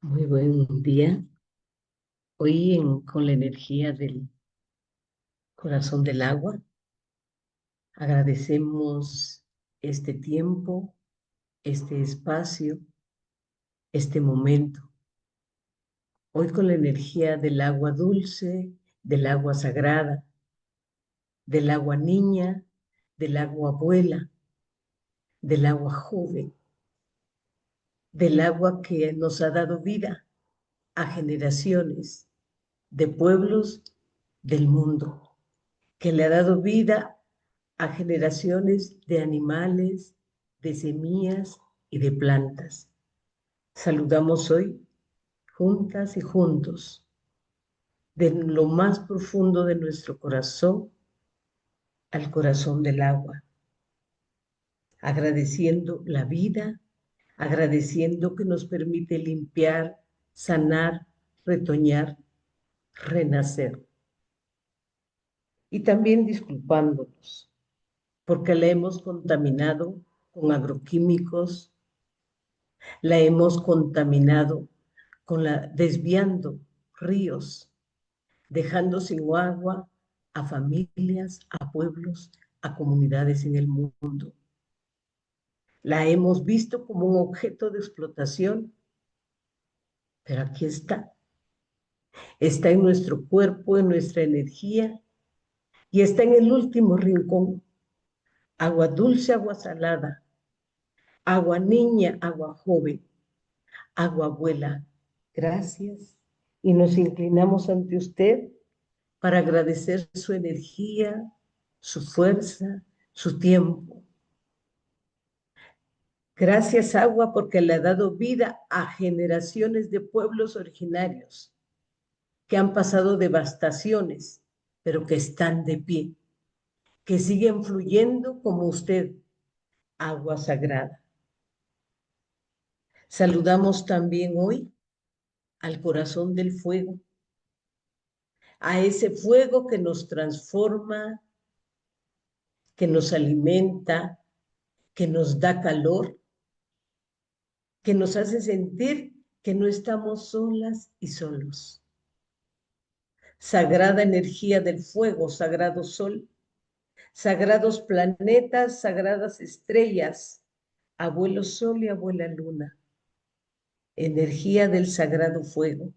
Muy buen día. Hoy con la energía del corazón del agua, agradecemos este tiempo, este espacio, este momento. Hoy con la energía del agua dulce, del agua sagrada, del agua niña, del agua abuela, del agua joven, del agua que nos ha dado vida a generaciones de pueblos del mundo, que le ha dado vida a generaciones de animales, de semillas y de plantas. Saludamos hoy, juntas y juntos, de lo más profundo de nuestro corazón al corazón del agua, agradeciendo la vida, agradeciendo que nos permite limpiar, sanar, retoñar, renacer. Y también disculpándonos, porque la hemos contaminado con agroquímicos, la hemos contaminado desviando ríos, dejando sin agua a familias, a pueblos, a comunidades en el mundo. La hemos visto como un objeto de explotación, pero aquí está en nuestro cuerpo, en nuestra energía, y está en el último rincón. Agua dulce, agua salada, agua niña, agua joven, agua abuela. Gracias. Y nos inclinamos ante usted para agradecer su energía, su fuerza, su tiempo. Gracias, agua, porque le ha dado vida a generaciones de pueblos originarios que han pasado devastaciones, pero que están de pie, que siguen fluyendo como usted, agua sagrada. Saludamos también hoy al corazón del fuego, a ese fuego que nos transforma, que nos alimenta, que nos da calor, que nos hace sentir que no estamos solas y solos. Sagrada energía del fuego, sagrado sol, sagrados planetas, sagradas estrellas, abuelo sol y abuela luna, energía del sagrado fuego.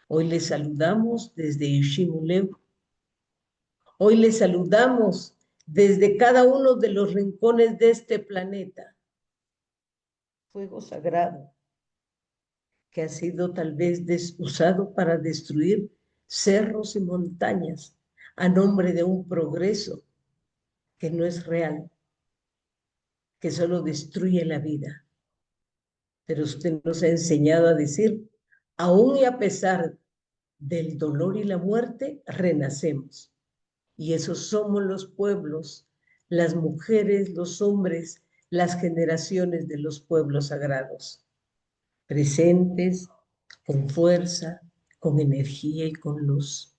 Hoy les saludamos desde Ishimuleu. Hoy les saludamos desde cada uno de los rincones de este planeta. Fuego sagrado, que ha sido tal vez usado para destruir cerros y montañas a nombre de un progreso que no es real, que solo destruye la vida. Pero usted nos ha enseñado a decir, aún y a pesar del dolor y la muerte, renacemos. Y esos somos los pueblos, las mujeres, los hombres, las generaciones de los pueblos sagrados, presentes, con fuerza, con energía y con luz.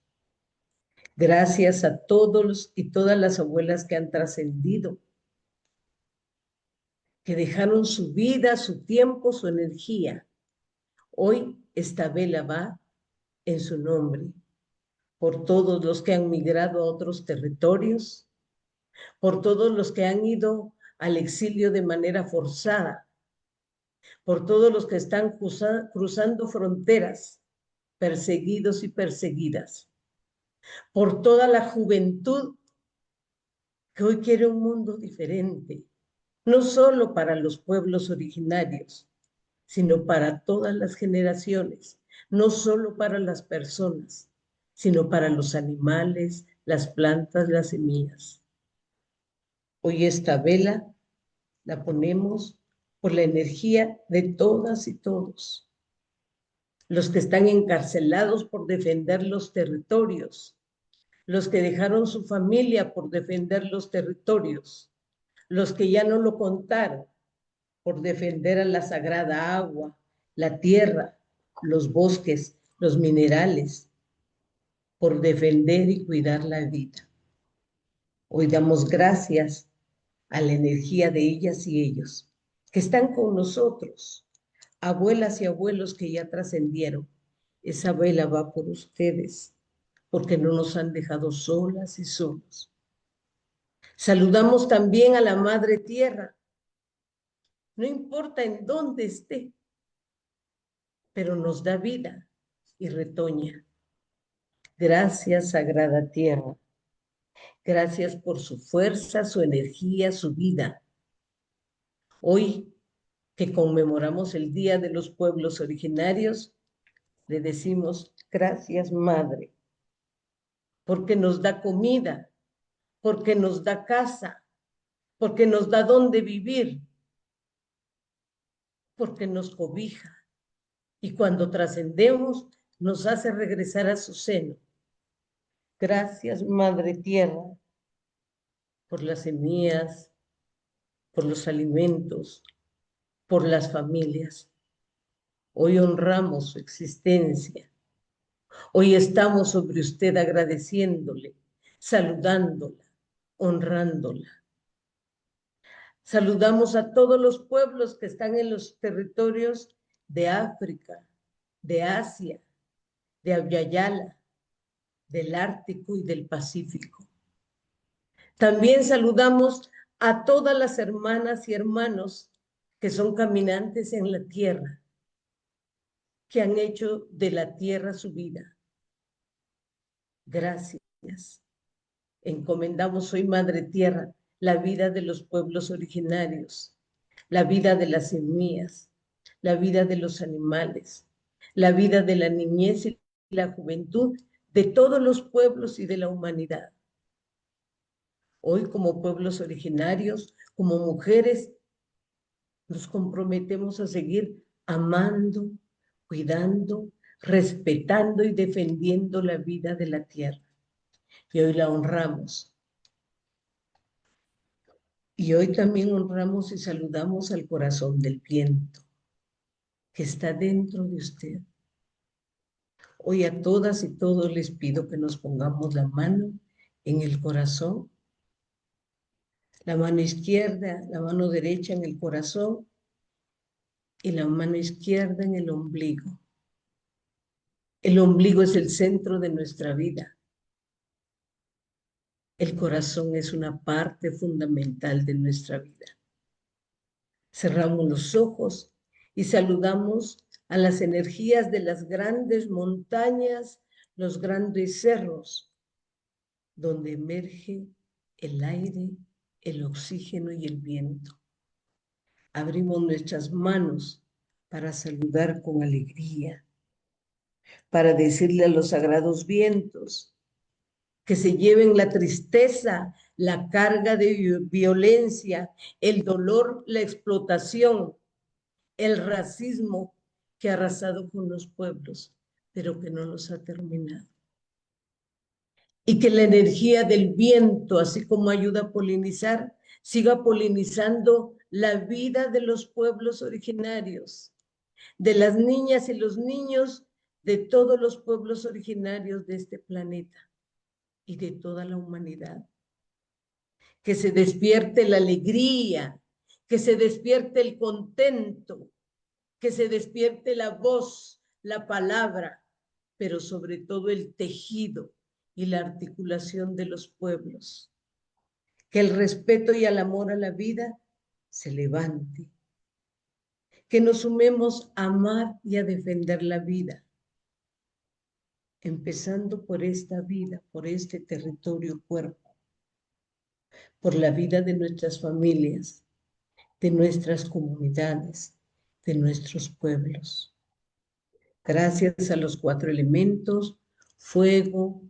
Gracias a todos y todas las abuelas que han trascendido, que dejaron su vida, su tiempo, su energía. Hoy esta vela va en su nombre, por todos los que han migrado a otros territorios, por todos los que han ido al exilio de manera forzada, por todos los que están cruzando fronteras, perseguidos y perseguidas, por toda la juventud que hoy quiere un mundo diferente, no solo para los pueblos originarios, sino para todas las generaciones, no solo para las personas, sino para los animales, las plantas, las semillas. Hoy esta vela la ponemos por la energía de todas y todos, los que están encarcelados por defender los territorios, los que dejaron su familia por defender los territorios, los que ya no lo contaron por defender a la sagrada agua, la tierra, los bosques, los minerales, por defender y cuidar la vida. Hoy damos gracias a la energía de ellas y ellos, que están con nosotros, abuelas y abuelos que ya trascendieron, esa vela va por ustedes, porque no nos han dejado solas y solos. Saludamos también a la Madre Tierra, no importa en dónde esté, pero nos da vida y retoña. Gracias, Sagrada Tierra. Gracias por su fuerza, su energía, su vida. Hoy que conmemoramos el Día de los Pueblos Originarios, le decimos gracias, Madre, porque nos da comida, porque nos da casa, porque nos da dónde vivir, porque nos cobija. Y cuando trascendemos, nos hace regresar a su seno. Gracias, Madre Tierra, por las semillas, por los alimentos, por las familias. Hoy honramos su existencia. Hoy estamos sobre usted agradeciéndole, saludándola, honrándola. Saludamos a todos los pueblos que están en los territorios de África, de Asia, de Avyayala, del Ártico y del Pacífico. También saludamos a todas las hermanas y hermanos que son caminantes en la tierra, que han hecho de la tierra su vida. Gracias. Encomendamos hoy, Madre Tierra, la vida de los pueblos originarios, la vida de las semillas, la vida de los animales, la vida de la niñez y la juventud de todos los pueblos y de la humanidad. Hoy, como pueblos originarios, como mujeres, nos comprometemos a seguir amando, cuidando, respetando y defendiendo la vida de la tierra. Y hoy la honramos. Y hoy también honramos y saludamos al corazón del viento, que está dentro de usted. Hoy a todas y todos les pido que nos pongamos la mano en el corazón, la mano izquierda, la mano derecha en el corazón y la mano izquierda en el ombligo. El ombligo es el centro de nuestra vida. El corazón es una parte fundamental de nuestra vida. Cerramos los ojos y saludamos a las energías de las grandes montañas, los grandes cerros, donde emerge el aire, el oxígeno y el viento. Abrimos nuestras manos para saludar con alegría, para decirle a los sagrados vientos que se lleven la tristeza, la carga de violencia, el dolor, la explotación, el racismo que ha arrasado con los pueblos, pero que no los ha terminado. Y que la energía del viento, así como ayuda a polinizar, siga polinizando la vida de los pueblos originarios, de las niñas y los niños de todos los pueblos originarios de este planeta y de toda la humanidad. Que se despierte la alegría, que se despierte el contento, que se despierte la voz, la palabra, pero sobre todo el tejido y la articulación de los pueblos. Que el respeto y el amor a la vida se levante. Que nos sumemos a amar y a defender la vida, empezando por esta vida, por este territorio cuerpo, por la vida de nuestras familias, de nuestras comunidades, de nuestros pueblos. Gracias a los 4 elementos, fuego,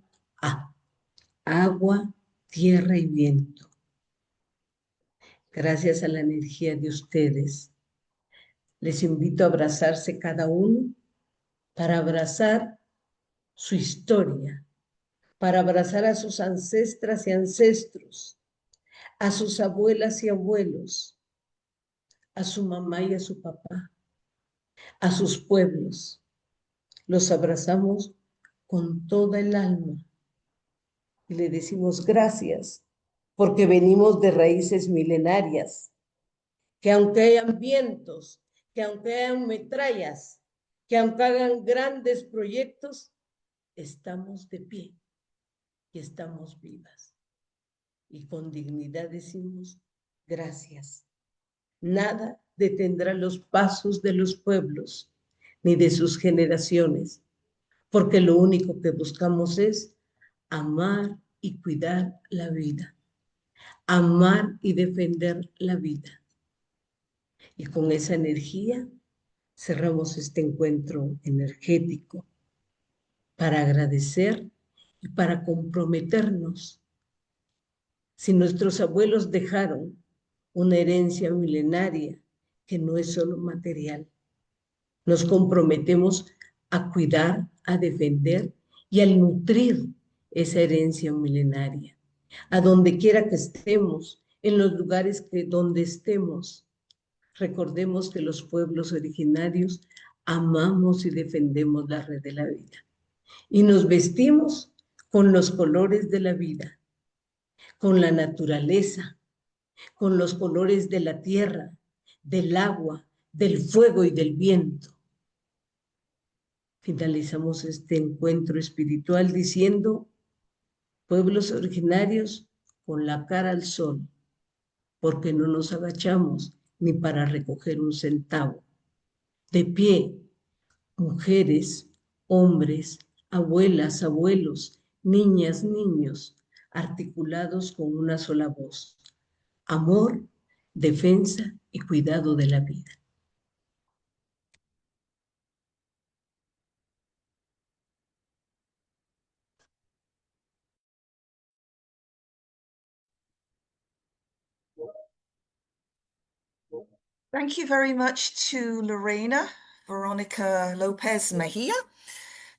agua, tierra y viento. Gracias a la energía de ustedes. Les invito a abrazarse cada uno para abrazar su historia, para abrazar a sus ancestras y ancestros, a sus abuelas y abuelos, a su mamá y a su papá, a sus pueblos. Los abrazamos con toda el alma y le decimos gracias porque venimos de raíces milenarias, que aunque hayan vientos, que aunque hayan metrallas, que aunque hagan grandes proyectos, estamos de pie y estamos vivas. Y con dignidad decimos gracias. Nada detendrá los pasos de los pueblos ni de sus generaciones, porque lo único que buscamos es amar y cuidar la vida, amar y defender la vida. Y con esa energía cerramos este encuentro energético para agradecer y para comprometernos. Si nuestros abuelos dejaron una herencia milenaria que no es solo material, nos comprometemos a cuidar, a defender y a nutrir esa herencia milenaria. A donde quiera que estemos, en los lugares donde estemos, recordemos que los pueblos originarios amamos y defendemos la red de la vida. Y nos vestimos con los colores de la vida, con la naturaleza, con los colores de la tierra, del agua, del fuego y del viento. Finalizamos este encuentro espiritual diciendo, pueblos originarios con la cara al sol, porque no nos agachamos ni para recoger un centavo. De pie, mujeres, hombres, abuelas, abuelos, niñas, niños, articulados con una sola voz. Amor, defensa y cuidado de la vida. Thank you very much to Lorena Veronica Lopez Mejia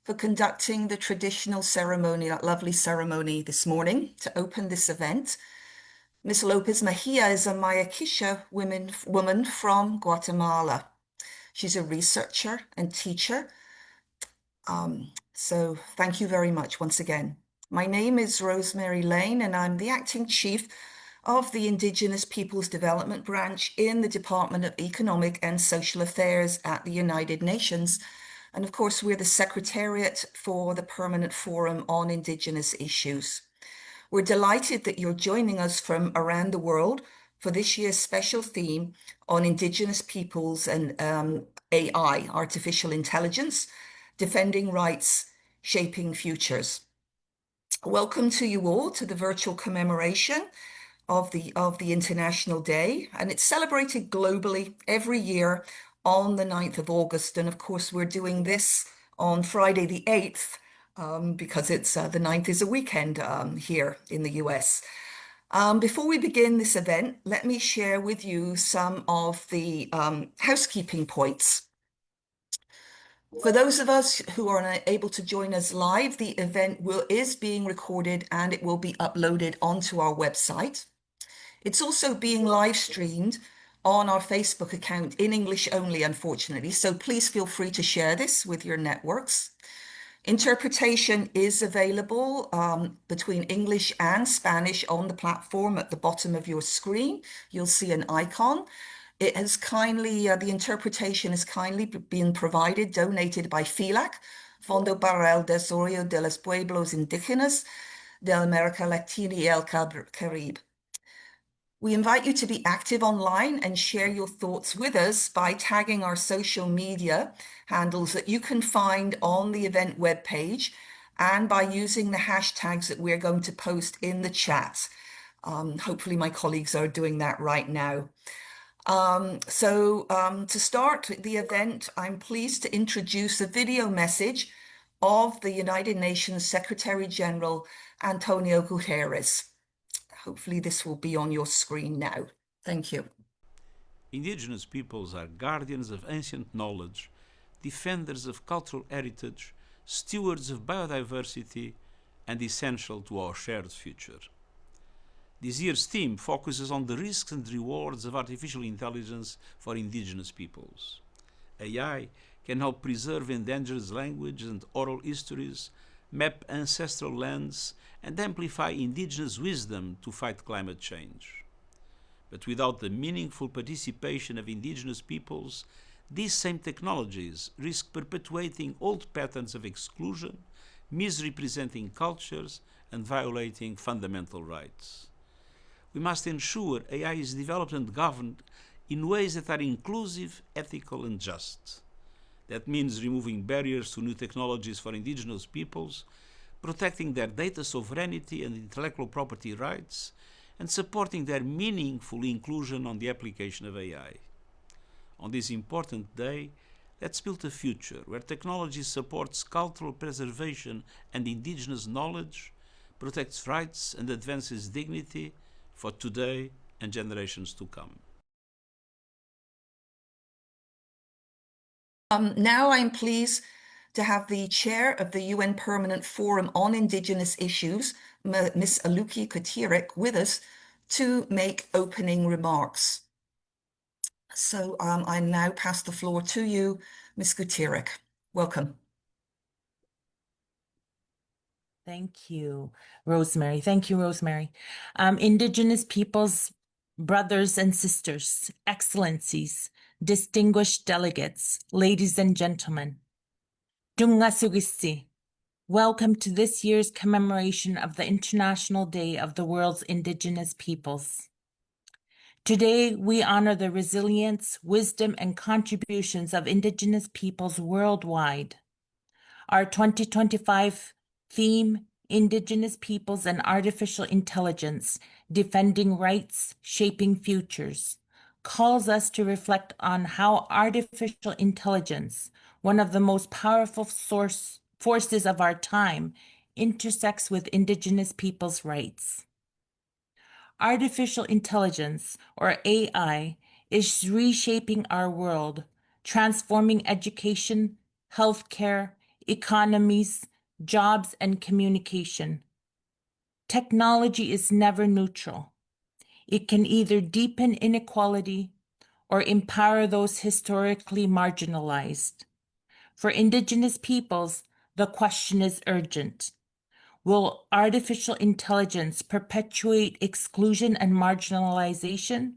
for conducting the traditional ceremony, that lovely ceremony this morning to open this event. Ms. Lopez Mejia is a Maya Quichua woman from Guatemala. She's a researcher and teacher. So thank you very much once again. My name is Rosemary Lane, and I'm the acting chief of the Indigenous Peoples Development Branch in the Department of Economic and Social Affairs at the United Nations. And of course, we're the Secretariat for the Permanent Forum on Indigenous Issues. We're delighted that you're joining us from around the world for this year's special theme on Indigenous peoples and AI, artificial intelligence, defending rights, shaping futures. Welcome to you all to the virtual commemoration of the International Day, and it's celebrated globally every year on the 9th of August. And of course, we're doing this on Friday the 8th because it's the 9th is a weekend here in the US. Before we begin this event, let me share with you some of the housekeeping points. For those of us who are unable to join us live, the event is being recorded and it will be uploaded onto our website. It's also being live streamed on our Facebook account in English only, unfortunately, so please feel free to share this with your networks. Interpretation is available between English and Spanish on the platform at the bottom of your screen. You'll see an icon. It has kindly, the interpretation has kindly been provided, donated by FILAC, Fondo para el Desarrollo de los Pueblos Indígenas de América Latina y el Caribe. We invite you to be active online and share your thoughts with us by tagging our social media handles that you can find on the event webpage and by using the hashtags that we're going to post in the chat. Hopefully my colleagues are doing that right now. To start the event, I'm pleased to introduce a video message of the United Nations Secretary General Antonio Guterres. Hopefully this will be on your screen now. Thank you. Indigenous peoples are guardians of ancient knowledge, defenders of cultural heritage, stewards of biodiversity, and essential to our shared future. This year's theme focuses on the risks and rewards of artificial intelligence for indigenous peoples. AI can help preserve endangered language and oral histories, map ancestral lands, and amplify indigenous wisdom to fight climate change. But without the meaningful participation of indigenous peoples, these same technologies risk perpetuating old patterns of exclusion, misrepresenting cultures, and violating fundamental rights. We must ensure AI is developed and governed in ways that are inclusive, ethical, and just. That means removing barriers to new technologies for indigenous peoples, protecting their data sovereignty and intellectual property rights, and supporting their meaningful inclusion on the application of AI. On this important day, let's build a future where technology supports cultural preservation and indigenous knowledge, protects rights and advances dignity for today and generations to come. Now I'm pleased to have the chair of the UN Permanent Forum on Indigenous Issues, Ms. Aluki Kutirik, with us to make opening remarks. So I now pass the floor to you, Ms. Kutirik. Welcome. Thank you, Rosemary. Thank you, Rosemary. Indigenous peoples, brothers and sisters, excellencies, distinguished delegates, ladies and gentlemen. Dunga Sugisi. Welcome to this year's commemoration of the International Day of the World's Indigenous Peoples. Today, we honor the resilience, wisdom, and contributions of Indigenous peoples worldwide. Our 2025 theme, Indigenous Peoples and Artificial Intelligence, Defending Rights, Shaping Futures, calls us to reflect on how artificial intelligence, one of the most powerful forces of our time, intersects with Indigenous peoples' rights. Artificial intelligence, or AI, is reshaping our world, transforming education, healthcare, economies, jobs, and communication. Technology is never neutral. It can either deepen inequality or empower those historically marginalized. For Indigenous peoples, the question is urgent. Will artificial intelligence perpetuate exclusion and marginalization,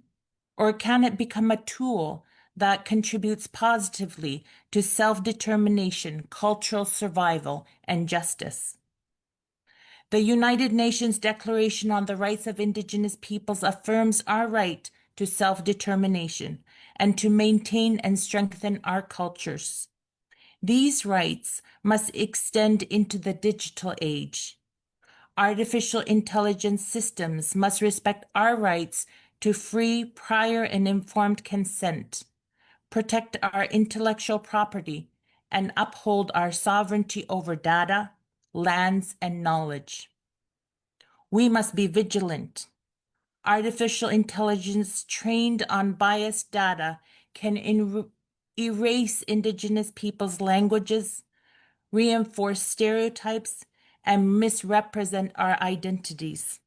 or can it become a tool that contributes positively to self-determination, cultural survival, and justice? The United Nations Declaration on the Rights of Indigenous Peoples affirms our right to self-determination and to maintain and strengthen our cultures. These rights must extend into the digital age. Artificial intelligence systems must respect our rights to free, prior, and informed consent, protect our intellectual property, and uphold our sovereignty over data, lands, and knowledge. We must be vigilant. Artificial intelligence trained on biased data can erase Indigenous peoples' languages, reinforce stereotypes, and misrepresent our identities.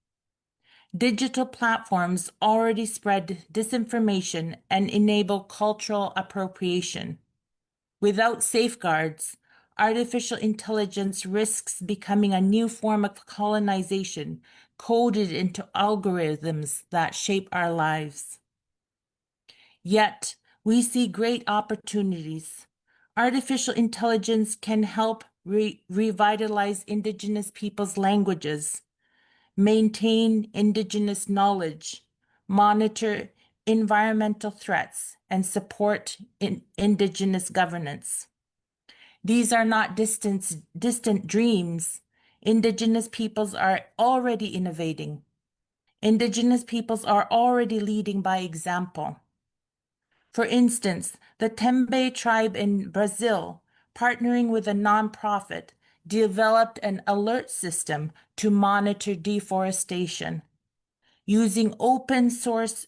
Digital platforms already spread disinformation and enable cultural appropriation. Without safeguards, artificial intelligence risks becoming a new form of colonization coded into algorithms that shape our lives. Yet, we see great opportunities. Artificial intelligence can help revitalize Indigenous peoples' languages, maintain Indigenous knowledge, monitor environmental threats, and support Indigenous governance. These are not distant dreams. Indigenous peoples are already innovating. Indigenous peoples are already leading by example. For instance, the Tembe tribe in Brazil, partnering with a nonprofit, developed an alert system to monitor deforestation. Using open source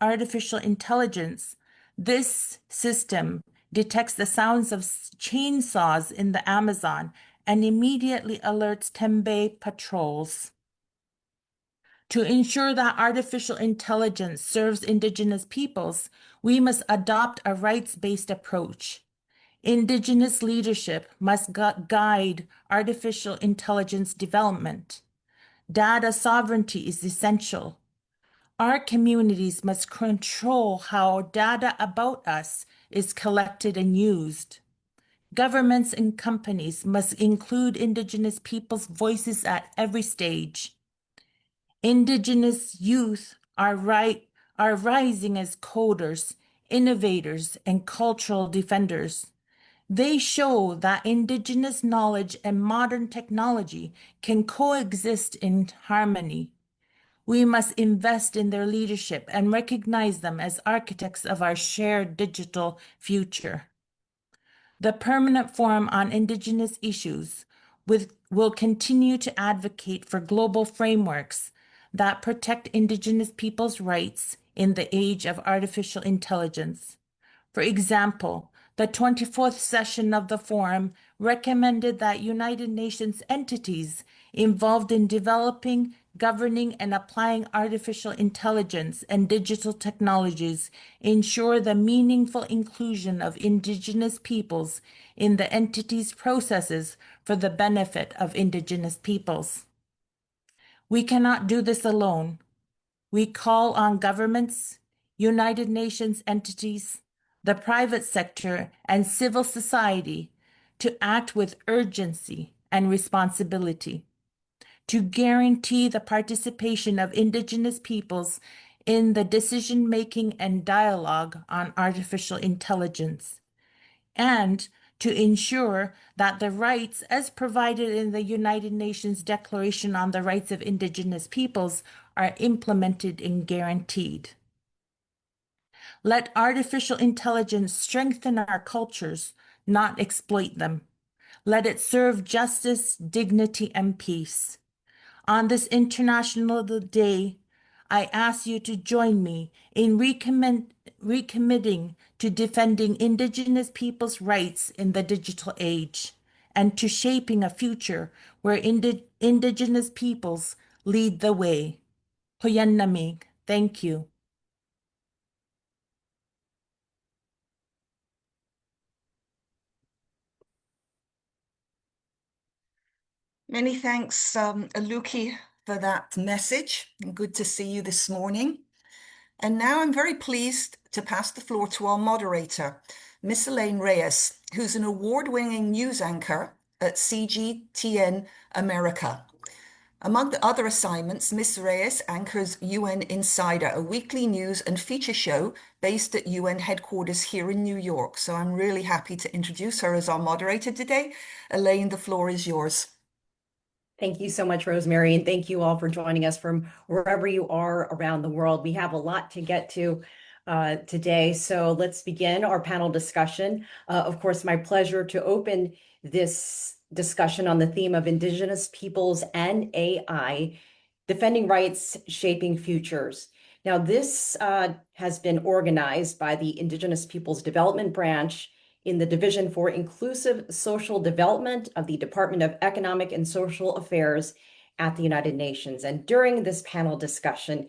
artificial intelligence, this system detects the sounds of chainsaws in the Amazon and immediately alerts Tembe patrols. To ensure that artificial intelligence serves Indigenous peoples, we must adopt a rights-based approach. Indigenous leadership must guide artificial intelligence development. Data sovereignty is essential. Our communities must control how data about us is collected and used. Governments and companies must include Indigenous peoples' voices at every stage. Indigenous youth are rising as coders, innovators, and cultural defenders. They show that Indigenous knowledge and modern technology can coexist in harmony. We must invest in their leadership and recognize them as architects of our shared digital future. The Permanent Forum on Indigenous Issues will continue to advocate for global frameworks that protect Indigenous peoples' rights in the age of artificial intelligence. For example, the 24th session of the forum recommended that United Nations entities involved in developing, governing, and applying artificial intelligence and digital technologies ensure the meaningful inclusion of Indigenous peoples in the entity's processes for the benefit of Indigenous peoples. We cannot do this alone. We call on governments, United Nations entities, the private sector, and civil society to act with urgency and responsibility, to guarantee the participation of Indigenous peoples in the decision-making and dialogue on artificial intelligence, and to ensure that the rights as provided in the United Nations Declaration on the Rights of Indigenous Peoples are implemented and guaranteed. Let artificial intelligence strengthen our cultures, not exploit them. Let it serve justice, dignity, and peace. On this International Day, I ask you to join me in recommitting to defending Indigenous peoples' rights in the digital age and to shaping a future where Indigenous peoples lead the way. Hoyanamig, thank you. Many thanks, Aluki, for that message. Good to see you this morning. And now I'm very pleased to pass the floor to our moderator, Miss Elaine Reyes, who's an award-winning news anchor at CGTN America. Among the other assignments, Miss Reyes anchors UN Insider, a weekly news and feature show based at UN headquarters here in New York. So I'm really happy to introduce her as our moderator today. Elaine, the floor is yours. Thank you so much, Rosemary, and thank you all for joining us from wherever you are around the world. We have a lot to get to today, so let's begin our panel discussion. Of course, my pleasure to open this discussion on the theme of Indigenous peoples and AI, defending rights, shaping futures. Now, this has been organized by the Indigenous Peoples Development Branch in the Division for Inclusive Social Development of the Department of Economic and Social Affairs at the United Nations. And during this panel discussion,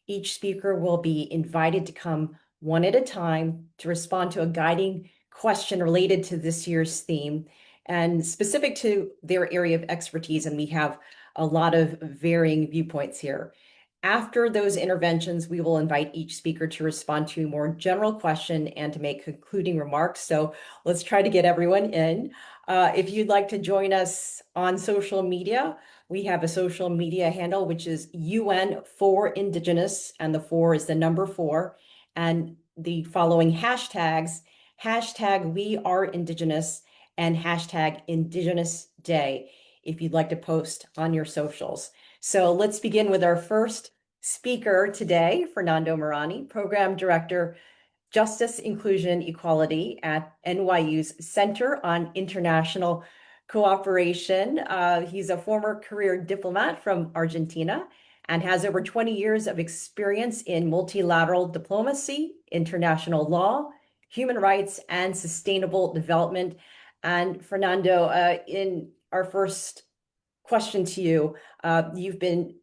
each speaker will be invited to come one at a time to respond to a guiding question related to this year's theme and specific to their area of expertise. And we have a lot of varying viewpoints here. After those interventions, we will invite each speaker to respond to a more general question and to make concluding remarks. So let's try to get everyone in. If you'd like to join us on social media, we have a social media handle, which is UN4Indigenous, and the 4 is the number 4. And the following hashtags, #WeAreIndigenous and #Indigenous Day, if you'd like to post on your socials. So let's begin with our first speaker today, Fernando Marani, Program Director, Justice, Inclusion, Equality at NYU's Center on International Cooperation. He's a former career diplomat from Argentina and has over 20 years of experience in multilateral diplomacy, international law, human rights, and sustainable development. And Fernando, in our first question to you, you've been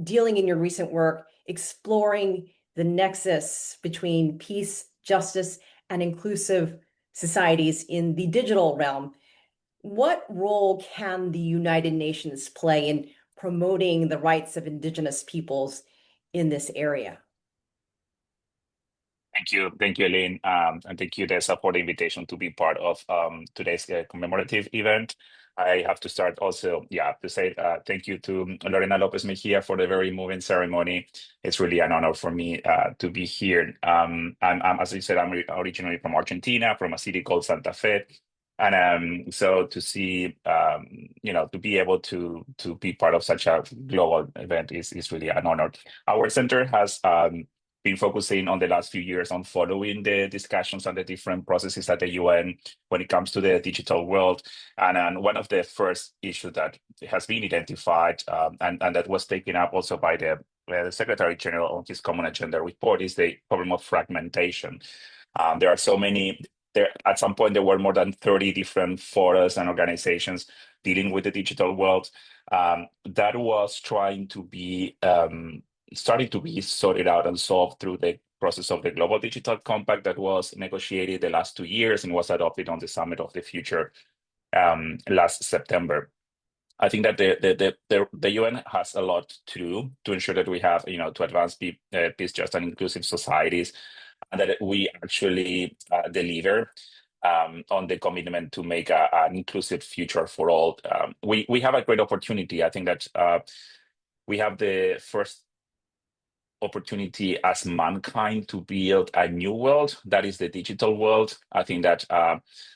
dealing in your recent work exploring the nexus between peace, justice, and inclusive societies in the digital realm. What role can the United Nations play in promoting the rights of Indigenous peoples in this area? Thank you, Elaine, and thank you, Dessa, for the invitation to be part of today's commemorative event. I have to start also, to say thank you to Lorena Lopez Mejia for the very moving ceremony. It's really an honor for me to be here. As you said, I'm originally from Argentina, from a city called Santa Fe. And so to see, to be able to be part of such a global event is really an honor. Our center has been focusing on the last few years on following the discussions on the different processes at the UN when it comes to the digital world. And one of the first issues that has been identified and that was taken up also by the Secretary General on his Common Agenda report is the problem of fragmentation. There are so many, at some point there were more than 30 different forums and organizations dealing with the digital world that was trying to be starting to be sorted out and solved through the process of the Global Digital Compact that was negotiated the last 2 years and was adopted on the Summit of the Future last September. I think that the UN has a lot to do to ensure that we have, to advance peace, just and inclusive societies, and that we actually deliver on the commitment to make an inclusive future for all. We have a great opportunity. I think that we have the first opportunity as mankind to build a new world that is the digital world. I think that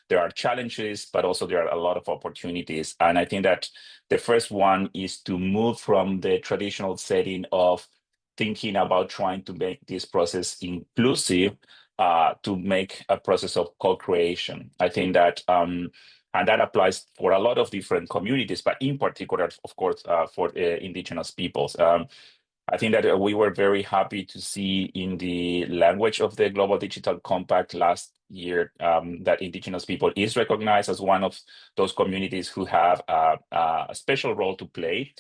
there are challenges, but also there are a lot of opportunities. And I think that the first one is to move from the traditional setting of thinking about trying to make this process inclusive to make a process of co-creation. I think that and that applies for a lot of different communities, but in particular, of course, for indigenous peoples. I think that we were very happy to see in the language of the Global Digital Compact last year that Indigenous people is recognized as one of those communities who have a special role to play.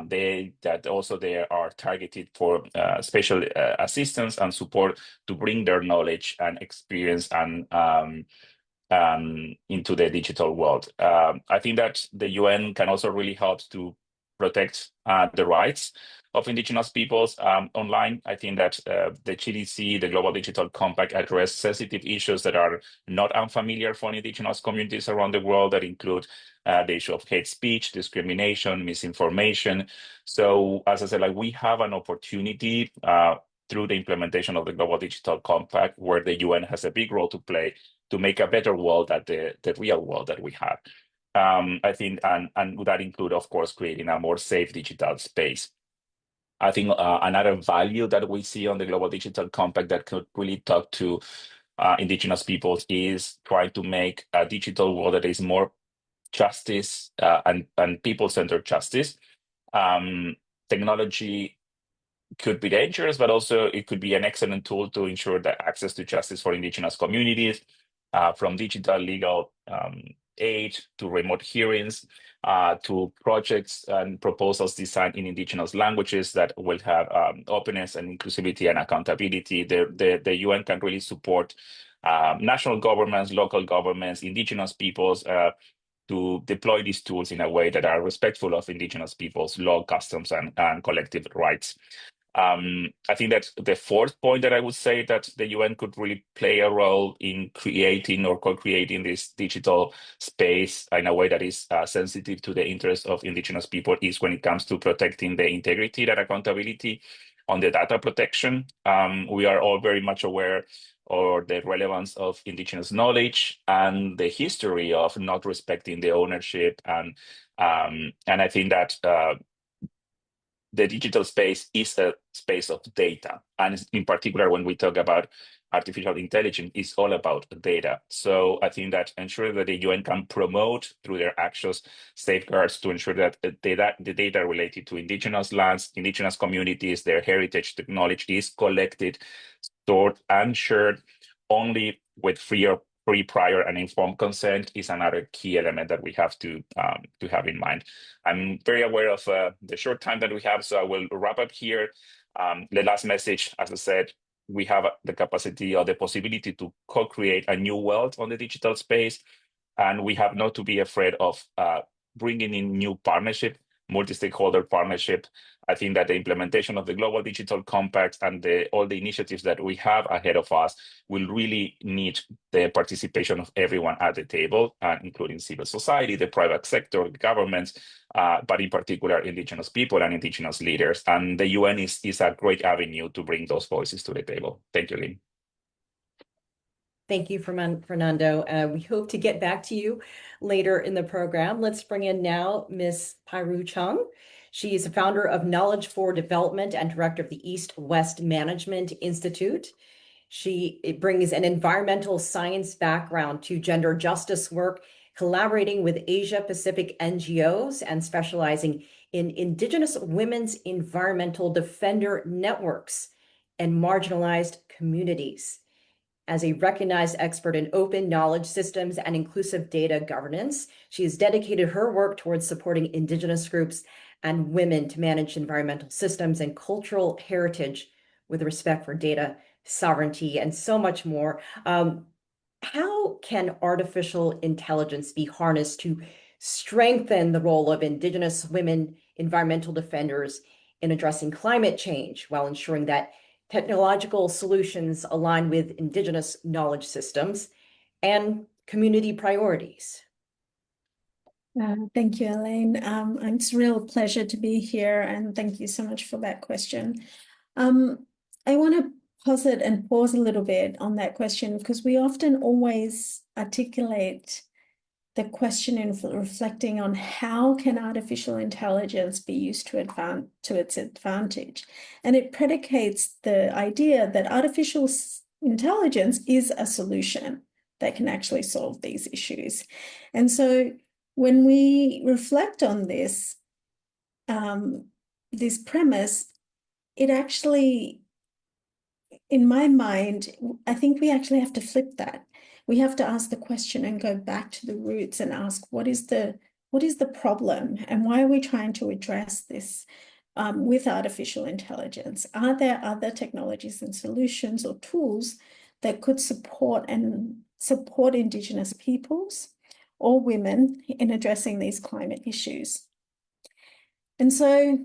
They are targeted for special assistance and support to bring their knowledge and experience and into the digital world. I think that the UN can also really help to protect the rights of indigenous peoples online. I think that the GDC, the Global Digital Compact, address sensitive issues that are not unfamiliar for indigenous communities around the world that include the issue of hate speech, discrimination, misinformation. So as I said, we have an opportunity through the implementation of the Global Digital Compact, where the UN has a big role to play to make a better world than the real world that we have. I think, and that include, of course, creating a more safe digital space. I think another value that we see on the Global Digital Compact that could really talk to indigenous peoples is trying to make a digital world that is more justice and people-centered justice. Technology could be dangerous, but also it could be an excellent tool to ensure that access to justice for indigenous communities, from digital legal aid to remote hearings, to projects and proposals designed in indigenous languages that will have openness and inclusivity and accountability. The UN can really support national governments, local governments, indigenous peoples to deploy these tools in a way that are respectful of indigenous peoples' law, customs, and collective rights. I think that the fourth point that I would say that the UN could really play a role in creating or co-creating this digital space in a way that is sensitive to the interests of indigenous people is when it comes to protecting the integrity and accountability on the data protection. We are all very much aware of the relevance of indigenous knowledge and the history of not respecting the ownership, and I think that the digital space is a space of data. And in particular, when we talk about artificial intelligence, it's all about data. So I think that ensuring that the UN can promote through their actions safeguards to ensure that the data related to indigenous lands, indigenous communities, their heritage, knowledge is collected, stored, and shared only with free, prior, and informed consent is another key element that we have to have in mind. I'm very aware of the short time that we have, so I will wrap up here. The last message, as I said, we have the capacity or the possibility to co-create a new world on the digital space, and we have not to be afraid of bringing in new partnership multi-stakeholder partnership. I think that the implementation of the Global Digital Compact and all the initiatives that we have ahead of us will really need the participation of everyone at the table, including civil society, the private sector, governments, but in particular, Indigenous people and Indigenous leaders. And the UN is a great avenue to bring those voices to the table. Thank you, Lynn. Thank you, Fernando. We hope to get back to you later in the program. Let's bring in now Ms. Pairu Chung. She is the founder of Knowledge for Development and director of the East-West Management Institute. She brings an environmental science background to gender justice work, collaborating with Asia-Pacific NGOs and specializing in Indigenous women's environmental defender networks and marginalized communities. As a recognized expert in open knowledge systems and inclusive data governance, she has dedicated her work towards supporting Indigenous groups and women to manage environmental systems and cultural heritage with respect for data sovereignty and so much more. How can artificial intelligence be harnessed to strengthen the role of Indigenous women environmental defenders in addressing climate change while ensuring that technological solutions align with Indigenous knowledge systems and community priorities? Thank you, Elaine. It's a real pleasure to be here, and thank you so much for that question. I want to posit and pause a little bit on that question, because we often always articulate the question in reflecting on how can artificial intelligence be used to its advantage. And it predicates the idea that artificial intelligence is a solution that can actually solve these issues. And so when we reflect on this, this premise, it actually, in my mind, I think we actually have to flip that. We have to ask the question and go back to the roots and ask, what is the problem, and why are we trying to address this with artificial intelligence? Are there other technologies and solutions or tools that could support Indigenous peoples or women in addressing these climate issues? And so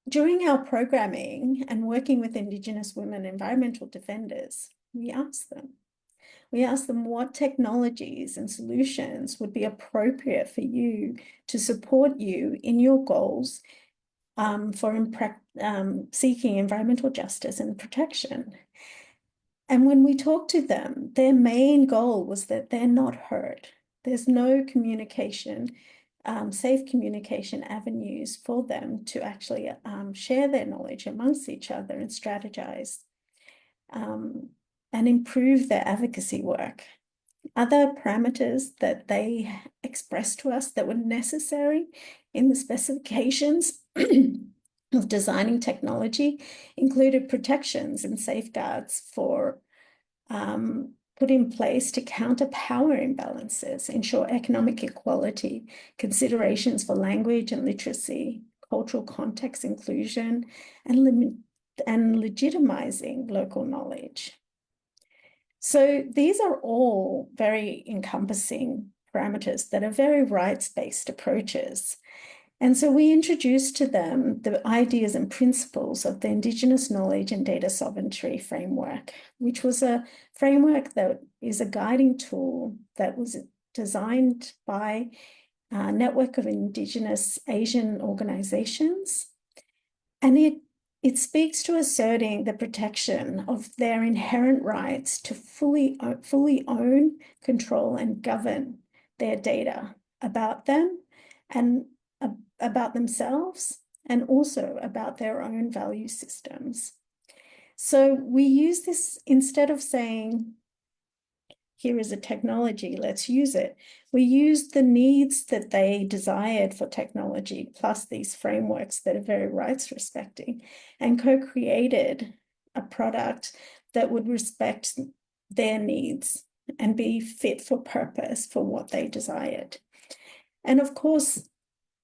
during our programming and working with Indigenous women environmental defenders, we asked them what technologies and solutions would be appropriate for you to support you in your goals for seeking environmental justice and protection. And when we talked to them, their main goal was that they're not heard. There's no communication, safe communication avenues for them to actually share their knowledge amongst each other and strategize and improve their advocacy work. Other parameters that they expressed to us that were necessary in the specifications of designing technology included protections and safeguards for put in place to counter power imbalances, ensure economic equality, considerations for language and literacy, cultural context inclusion, and legitimizing local knowledge. So these are all very encompassing parameters that are very rights-based approaches. And so we introduced to them the ideas and principles of the Indigenous Knowledge and Data Sovereignty Framework, which was a framework that is a guiding tool that was designed by a network of Indigenous Asian organizations. And it speaks to asserting the protection of their inherent rights to fully own, control, and govern their data about them and about themselves, and also about their own value systems. So we use this, instead of saying, here is a technology, let's use it. We used the needs that they desired for technology, plus these frameworks that are very rights respecting, and co-created a product that would respect their needs and be fit for purpose for what they desired. And of course,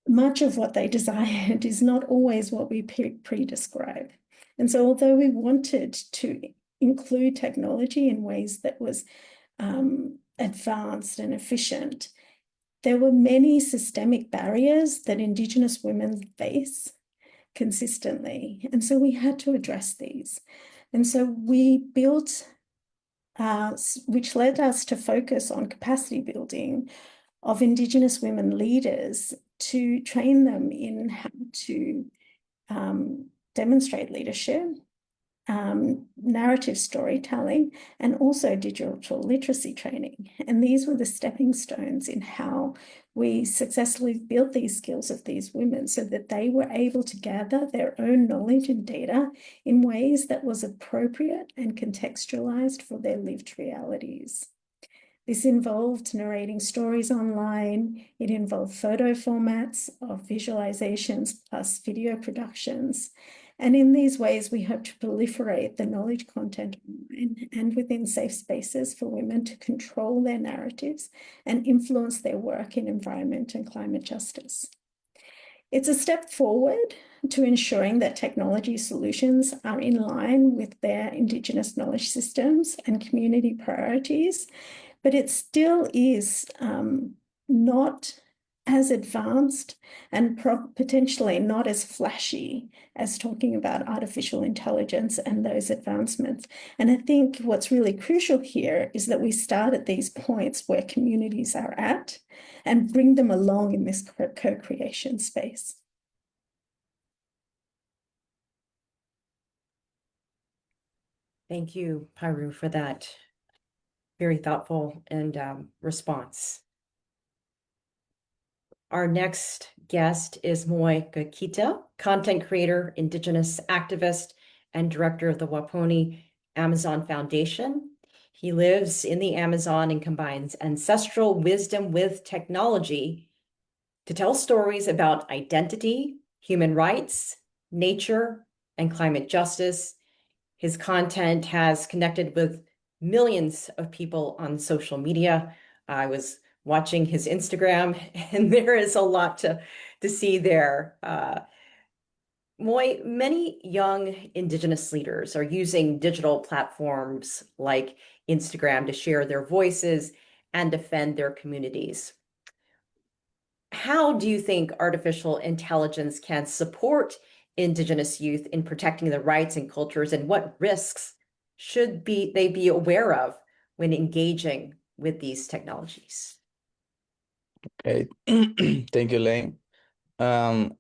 much of what they desired is not always what we pre-describe. And so although we wanted to include technology in ways that was advanced and efficient, there were many systemic barriers that Indigenous women face consistently. And so we had to address these. And so we built, which led us to focus on capacity building of Indigenous women leaders to train them in how to demonstrate leadership, narrative storytelling, and also digital literacy training. And these were the stepping stones in how we successfully built these skills of these women so that they were able to gather their own knowledge and data in ways that was appropriate and contextualized for their lived realities. This involved narrating stories online. It involved photo formats of visualizations plus video productions. And in these ways, we hope to proliferate the knowledge content online and within safe spaces for women to control their narratives and influence their work in environment and climate justice. It's a step forward to ensuring that technology solutions are in line with their Indigenous knowledge systems and community priorities, but it still is not as advanced and potentially not as flashy as talking about artificial intelligence and those advancements. And I think what's really crucial here is that we start at these points where communities are at and bring them along in this co-creation space. Thank you, Pyru, for that very thoughtful and response. Our next guest is Moy Gakita, content creator, Indigenous activist, and director of the Waponi Amazon Foundation. He lives in the Amazon and combines ancestral wisdom with technology to tell stories about identity, human rights, nature, and climate justice. His content has connected with millions of people on social media. I was watching his Instagram, and there is a lot to see there. Moy, many young Indigenous leaders are using digital platforms like Instagram to share their voices and defend their communities. How do you think artificial intelligence can support Indigenous youth in protecting their rights and cultures, and what risks should they be aware of when engaging with these technologies? Okay, thank you, Lane.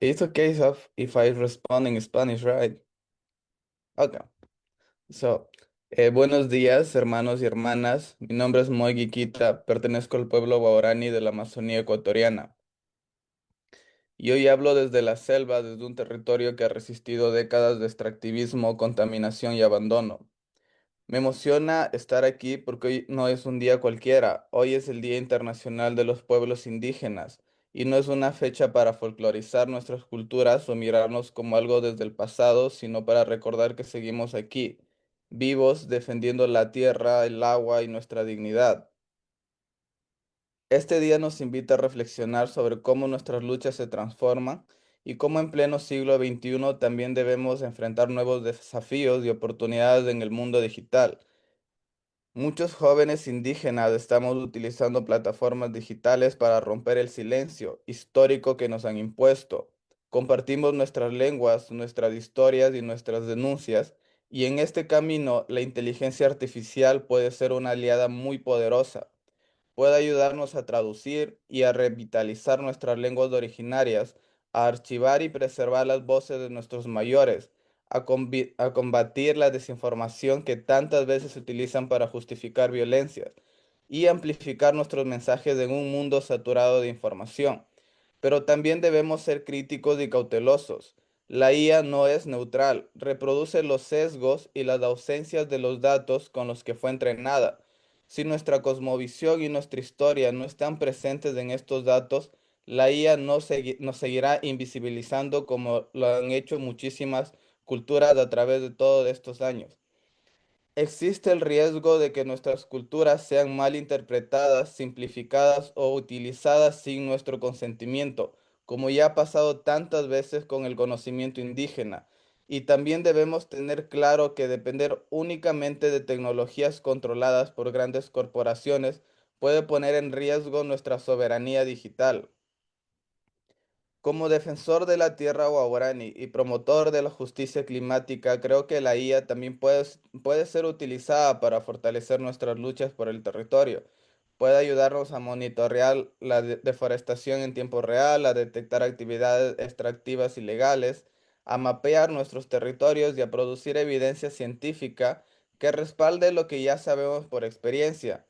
It's okay if I respond in Spanish, right? Okay. So, buenos días, hermanos y hermanas. Mi nombre es Moy Guiquita, pertenezco al pueblo guaraní de la Amazonía ecuatoriana. Y hoy hablo desde la selva, desde un territorio que ha resistido décadas de extractivismo, contaminación y abandono. Me emociona estar aquí porque hoy no es un día cualquiera, hoy es el Día Internacional de los Pueblos Indígenas y no es una fecha para folclorizar nuestras culturas o mirarnos como algo desde el pasado, sino para recordar que seguimos aquí, vivos, defendiendo la tierra, el agua y nuestra dignidad. Este día nos invita a reflexionar sobre cómo nuestras luchas se transforman y cómo en pleno siglo XXI también debemos enfrentar nuevos desafíos y oportunidades en el mundo digital. Muchos jóvenes indígenas estamos utilizando plataformas digitales para romper el silencio histórico que nos han impuesto. Compartimos nuestras lenguas, nuestras historias y nuestras denuncias, y en este camino la inteligencia artificial puede ser una aliada muy poderosa. Puede ayudarnos a traducir y a revitalizar nuestras lenguas originarias, a archivar y preservar las voces de nuestros mayores, a combatir la desinformación que tantas veces se utilizan para justificar violencias y amplificar nuestros mensajes en un mundo saturado de información. Pero también debemos ser críticos y cautelosos. La IA no es neutral, reproduce los sesgos y las ausencias de los datos con los que fue entrenada. Si nuestra cosmovisión y nuestra historia no están presentes en estos datos, la IA nos seguirá invisibilizando como lo han hecho muchísimas culturas a través de todos estos años. Existe el riesgo de que nuestras culturas sean mal interpretadas, simplificadas o utilizadas sin nuestro consentimiento, como ya ha pasado tantas veces con el conocimiento indígena. Y también debemos tener claro que depender únicamente de tecnologías controladas por grandes corporaciones puede poner en riesgo nuestra soberanía digital. Como defensor de la tierra guaraní y promotor de la justicia climática, creo que la IA también puede ser utilizada para fortalecer nuestras luchas por el territorio. Puede ayudarnos a monitorear la deforestación en tiempo real, a detectar actividades extractivas ilegales, a mapear nuestros territorios y a producir evidencia científica que respalde lo que ya sabemos por experiencia,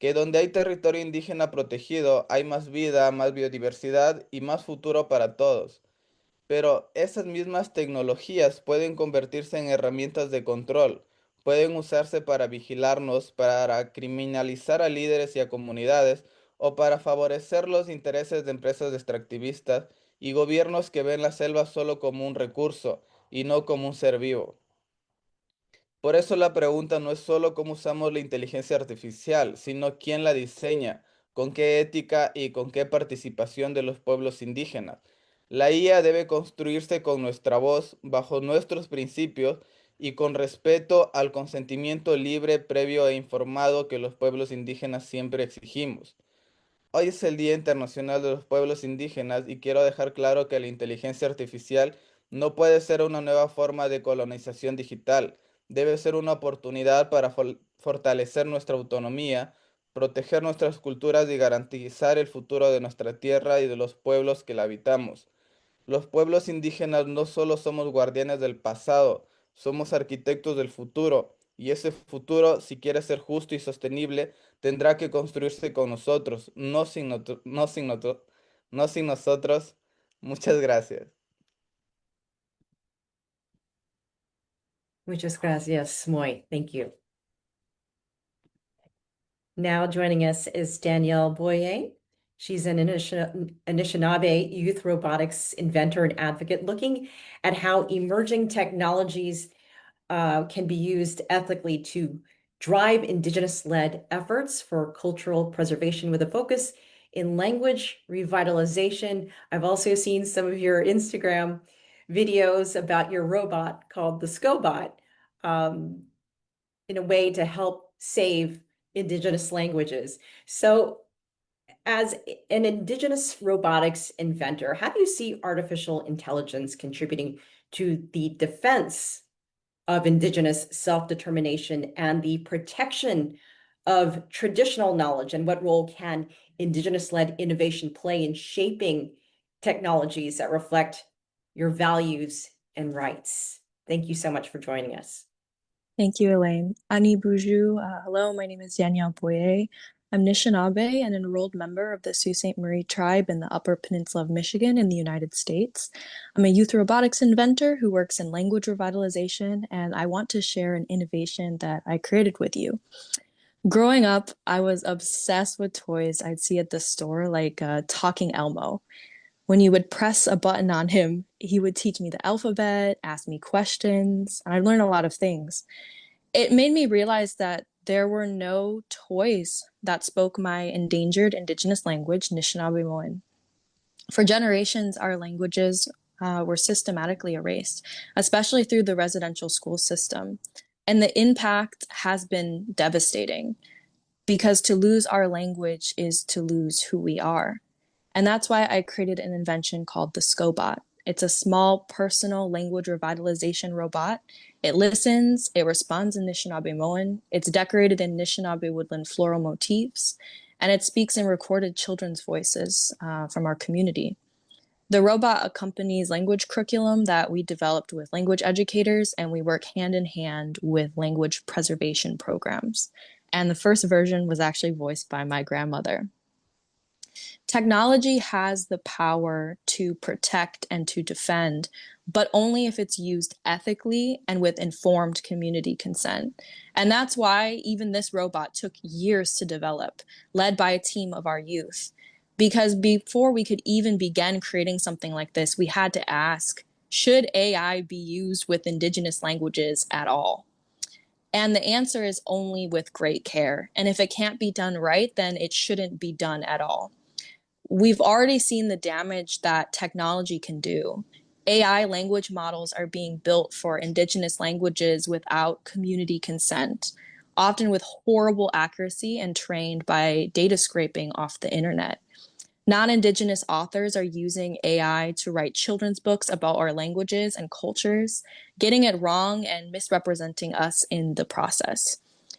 que donde hay territorio indígena protegido hay más vida, más biodiversidad y más futuro para todos. Pero esas mismas tecnologías pueden convertirse en herramientas de control, pueden usarse para vigilarnos, para criminalizar a líderes y a comunidades, o para favorecer los intereses de empresas extractivistas y gobiernos que ven la selva solo como un recurso y no como un ser vivo. Por eso la pregunta no es solo cómo usamos la inteligencia artificial, sino quién la diseña, con qué ética y con qué participación de los pueblos indígenas. La IA debe construirse con nuestra voz, bajo nuestros principios y con respeto al consentimiento libre, previo e informado que los pueblos indígenas siempre exigimos. Hoy es el Día Internacional de los Pueblos Indígenas y quiero dejar claro que la inteligencia artificial no puede ser una nueva forma de colonización digital. Debe ser una oportunidad para fortalecer nuestra autonomía, proteger nuestras culturas y garantizar el futuro de nuestra tierra y de los pueblos que la habitamos. Los pueblos indígenas no solo somos guardianes del pasado, somos arquitectos del futuro, y ese futuro, si quiere ser justo y sostenible, tendrá que construirse con nosotros, no sin nosotros. Muchas gracias. Muchas gracias, Moy. Thank you. Now joining us is Danielle Boyer. She's an Anishinaabe youth robotics inventor and advocate looking at how emerging technologies can be used ethically to drive Indigenous-led efforts for cultural preservation with a focus in language revitalization. I've also seen some of your Instagram videos about your robot called the Scobot, in a way to help save Indigenous languages. So as an Indigenous robotics inventor, how do you see artificial intelligence contributing to the defense of Indigenous self-determination and the protection of traditional knowledge? And what role can Indigenous-led innovation play in shaping technologies that reflect your values and rights? Thank you so much for joining us. Thank you, Elaine. Ani Boujou. Hello, my name is Danielle Boyer. I'm Anishinaabe, an enrolled member of the Sault Ste. Marie tribe in the Upper Peninsula of Michigan in the United States. I'm a youth robotics inventor who works in language revitalization, and I want to share an innovation that I created with you. Growing up, I was obsessed with toys I'd see at the store, like Talking Elmo. When you would press a button on him, he would teach me the alphabet, ask me questions, and I'd learn a lot of things. It made me realize that there were no toys that spoke my endangered Indigenous language, Anishinaabe. For generations, our languages were systematically erased, especially through the residential school system. And the impact has been devastating, because to lose our language is to lose who we are. And that's why I created an invention called the Scobot. It's a small, personal language revitalization robot. It listens, it responds in Anishinaabe. It's decorated in Anishinaabe woodland floral motifs, and it speaks in recorded children's voices from our community. The robot accompanies language curriculum that we developed with language educators, and we work hand in hand with language preservation programs. And the first version was actually voiced by my grandmother. Technology has the power to protect and to defend, but only if it's used ethically and with informed community consent. And that's why even this robot took years to develop, led by a team of our youth. Because before we could even begin creating something like this, we had to ask, should AI be used with Indigenous languages at all? And the answer is only with great care. And if it can't be done right, then it shouldn't be done at all. We've already seen the damage that technology can do. AI language models are being built for Indigenous languages without community consent. often with horrible accuracy and trained by data scraping off the internet. Non-Indigenous authors are using AI to write children's books about our languages and cultures, getting it wrong and misrepresenting us in the process.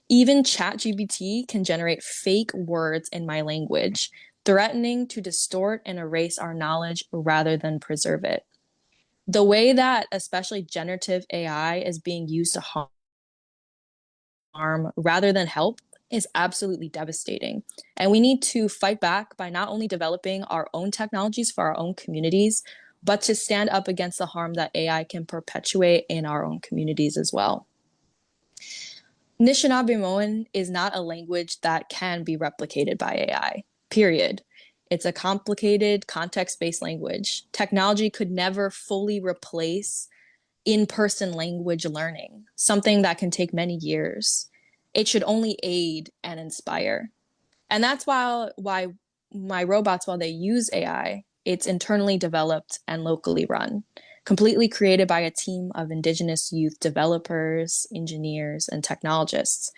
Even ChatGPT can generate fake words in my language, threatening to distort and erase our knowledge rather than preserve it. The way that especially generative AI is being used to harm rather than help is absolutely devastating. And we need to fight back by not only developing our own technologies for our own communities, but to stand up against the harm that AI can perpetuate in our own communities as well. Anishinaabe is not a language that can be replicated by AI, period. It's a complicated, context-based language. Technology could never fully replace in-person language learning, something that can take many years. It should only aid and inspire. And that's why my robots, while they use AI, it's internally developed and locally run, completely created by a team of Indigenous youth developers, engineers, and technologists.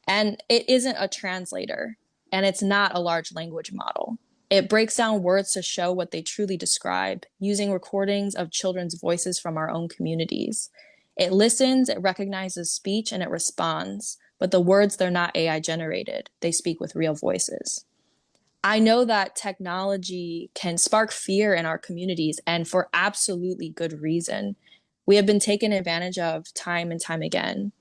And it isn't a translator, and it's not a large language model. It breaks down words to show what they truly describe, using recordings of children's voices from our own communities. It listens, it recognizes speech, and it responds, but the words, they're not AI generated. They speak with real voices. I know that technology can spark fear in our communities, and for absolutely good reason. We have been taken advantage of time and time again.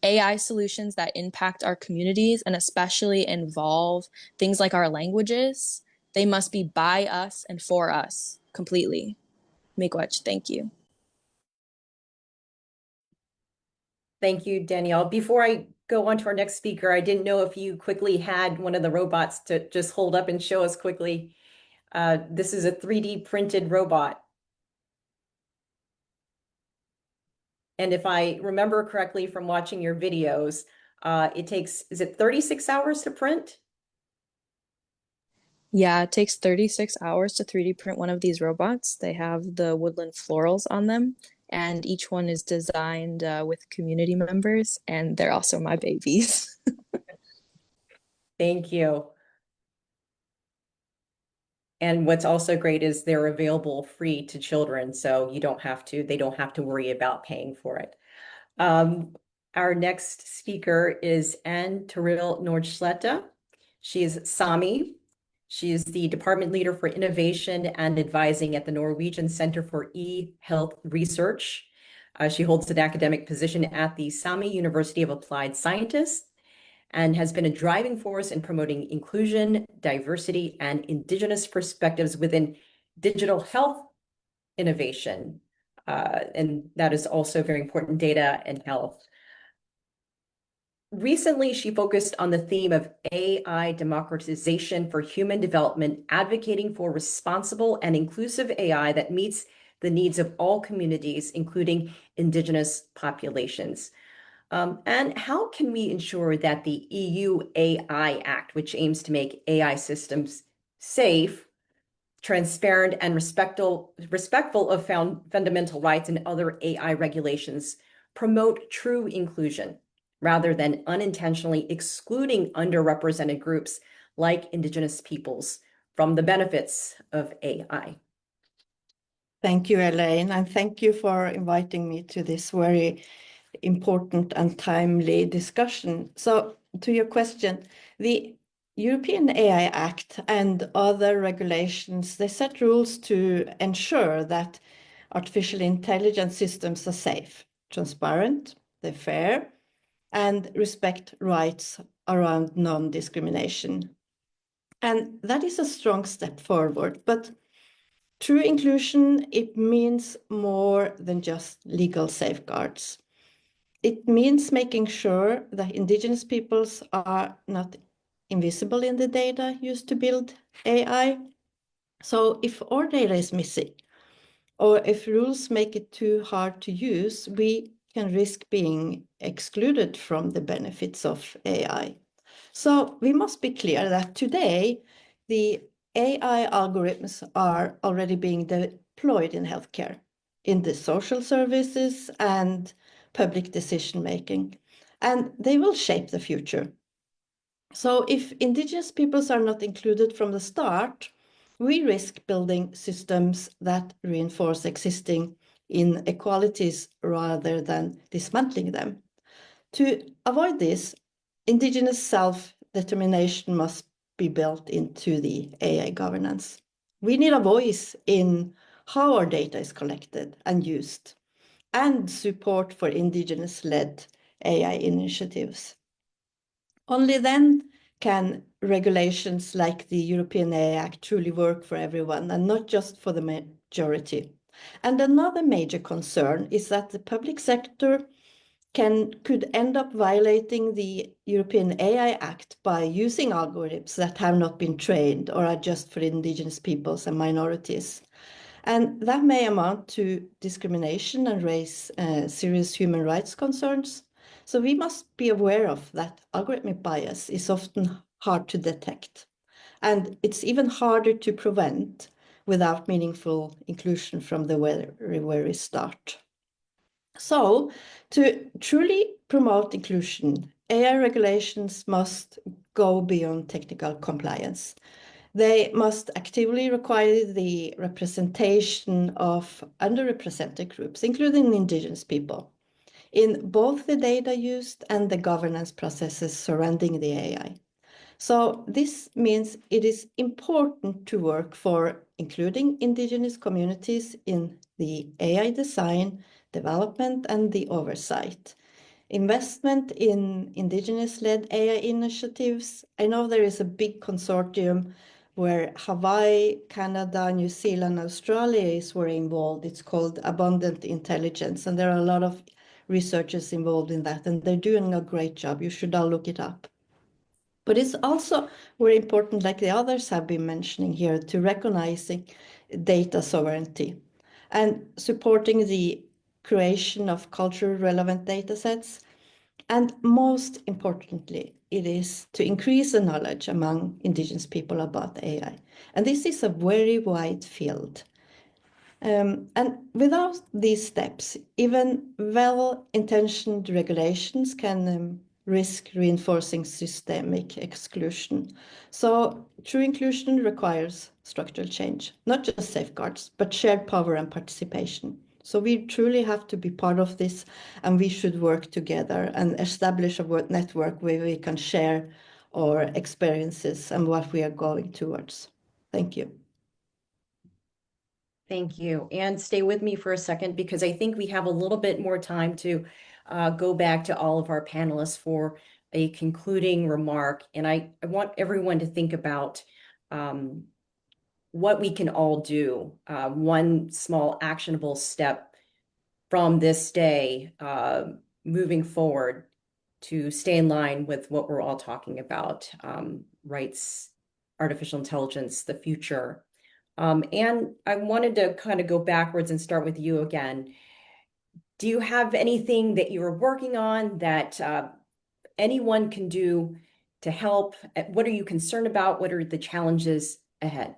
AI solutions that impact our communities and especially involve things like our languages, they must be by us and for us completely. Miigwech, thank you. Thank you, Danielle. Before I go on to our next speaker, I didn't know if you quickly had one of the robots to just hold up and show us quickly. This is a 3D printed robot. And if I remember correctly from watching your videos, it takes, is it 36 hours to print? Yeah, it takes 36 hours to 3D print one of these robots. They have the woodland florals on them, and each one is designed with community members, and they're also my babies. Thank you. And what's also great is they're available free to children, so they don't have to worry about paying for it. Our next speaker is Anne Toril Nordsletta. She is Sami. She is the department leader for innovation and advising at the Norwegian Center for E-Health Research. She holds an academic position at the Sami University of Applied Sciences and has been a driving force in promoting inclusion, diversity, and Indigenous perspectives within digital health innovation. And that is also very important, data and health. Recently, she focused on the theme of AI democratization for human development, advocating for responsible and inclusive AI that meets the needs of all communities, including Indigenous populations. And how can we ensure that the EU AI Act, which aims to make AI systems safe, transparent, and respectful of fundamental rights and other AI regulations, promote true inclusion rather than unintentionally excluding underrepresented groups like Indigenous peoples from the benefits of AI? Thank you, Elaine, and thank you for inviting me to this very important and timely discussion. So to your question, the European AI Act and other regulations, they set rules to ensure that artificial intelligence systems are safe, transparent, they're fair, and respect rights around non-discrimination. And that is a strong step forward, but true inclusion, it means more than just legal safeguards. It means making sure that Indigenous peoples are not invisible in the data used to build AI. So if our data is missing, or if rules make it too hard to use, we can risk being excluded from the benefits of AI. So we must be clear that today, the AI algorithms are already being deployed in healthcare, in the social services and public decision-making. and they will shape the future. So if Indigenous peoples are not included from the start, we risk building systems that reinforce existing inequalities rather than dismantling them. To avoid this, Indigenous self-determination must be built into the AI governance. We need a voice in how our data is collected and used, and support for Indigenous-led AI initiatives. Only then can regulations like the European AI Act truly work for everyone and not just for the majority. And another major concern is that the public sector could end up violating the European AI Act by using algorithms that have not been trained or are just for Indigenous peoples and minorities. And that may amount to discrimination and raise serious human rights concerns. So we must be aware of that algorithmic bias is often hard to detect. And it's even harder to prevent without meaningful inclusion from the very start. So to truly promote inclusion, AI regulations must go beyond technical compliance. They must actively require the representation of underrepresented groups, including Indigenous people, in both the data used and the governance processes surrounding the AI. So this means it is important to work for including Indigenous communities in the AI design, development, and the oversight. Investment in Indigenous-led AI initiatives. I know there is a big consortium where Hawaii, Canada, New Zealand, Australia were involved. It's called Abundant Intelligence, and there are a lot of researchers involved in that, and they're doing a great job. You should all look it up. But it's also very important, like the others have been mentioning here, to recognizing data sovereignty and supporting the creation of culturally relevant data sets. And most importantly, it is to increase the knowledge among Indigenous people about AI. And this is a very wide field. And without these steps, even well-intentioned regulations can risk reinforcing systemic exclusion. So true inclusion requires structural change, not just safeguards, but shared power and participation. So we truly have to be part of this, and we should work together and establish a network where we can share our experiences and what we are going towards. Thank you. Thank you. And stay with me for a second, because I think we have a little bit more time to go back to all of our panelists for a concluding remark. And I want everyone to think about what we can all do. One small actionable step from this day moving forward to stay in line with what we're all talking about, rights, artificial intelligence, the future. And I wanted to kind of go backwards and start with you again. Do you have anything that you are working on that anyone can do to help? What are you concerned about? What are the challenges ahead?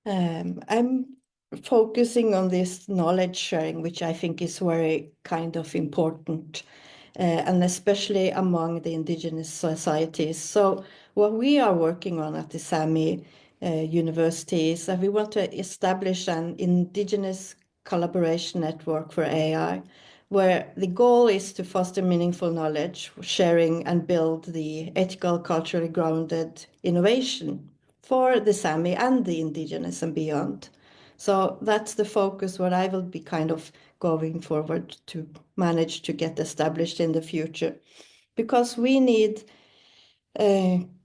I'm focusing on this knowledge sharing, which I think is very kind of important, and especially among the Indigenous societies. So what we are working on at the Sami University is that we want to establish an Indigenous collaboration network for AI, where the goal is to foster meaningful knowledge sharing and build the ethical, culturally grounded innovation for the Sami and the Indigenous and beyond. So that's the focus, what I will be kind of going forward to manage to get established in the future. Because we need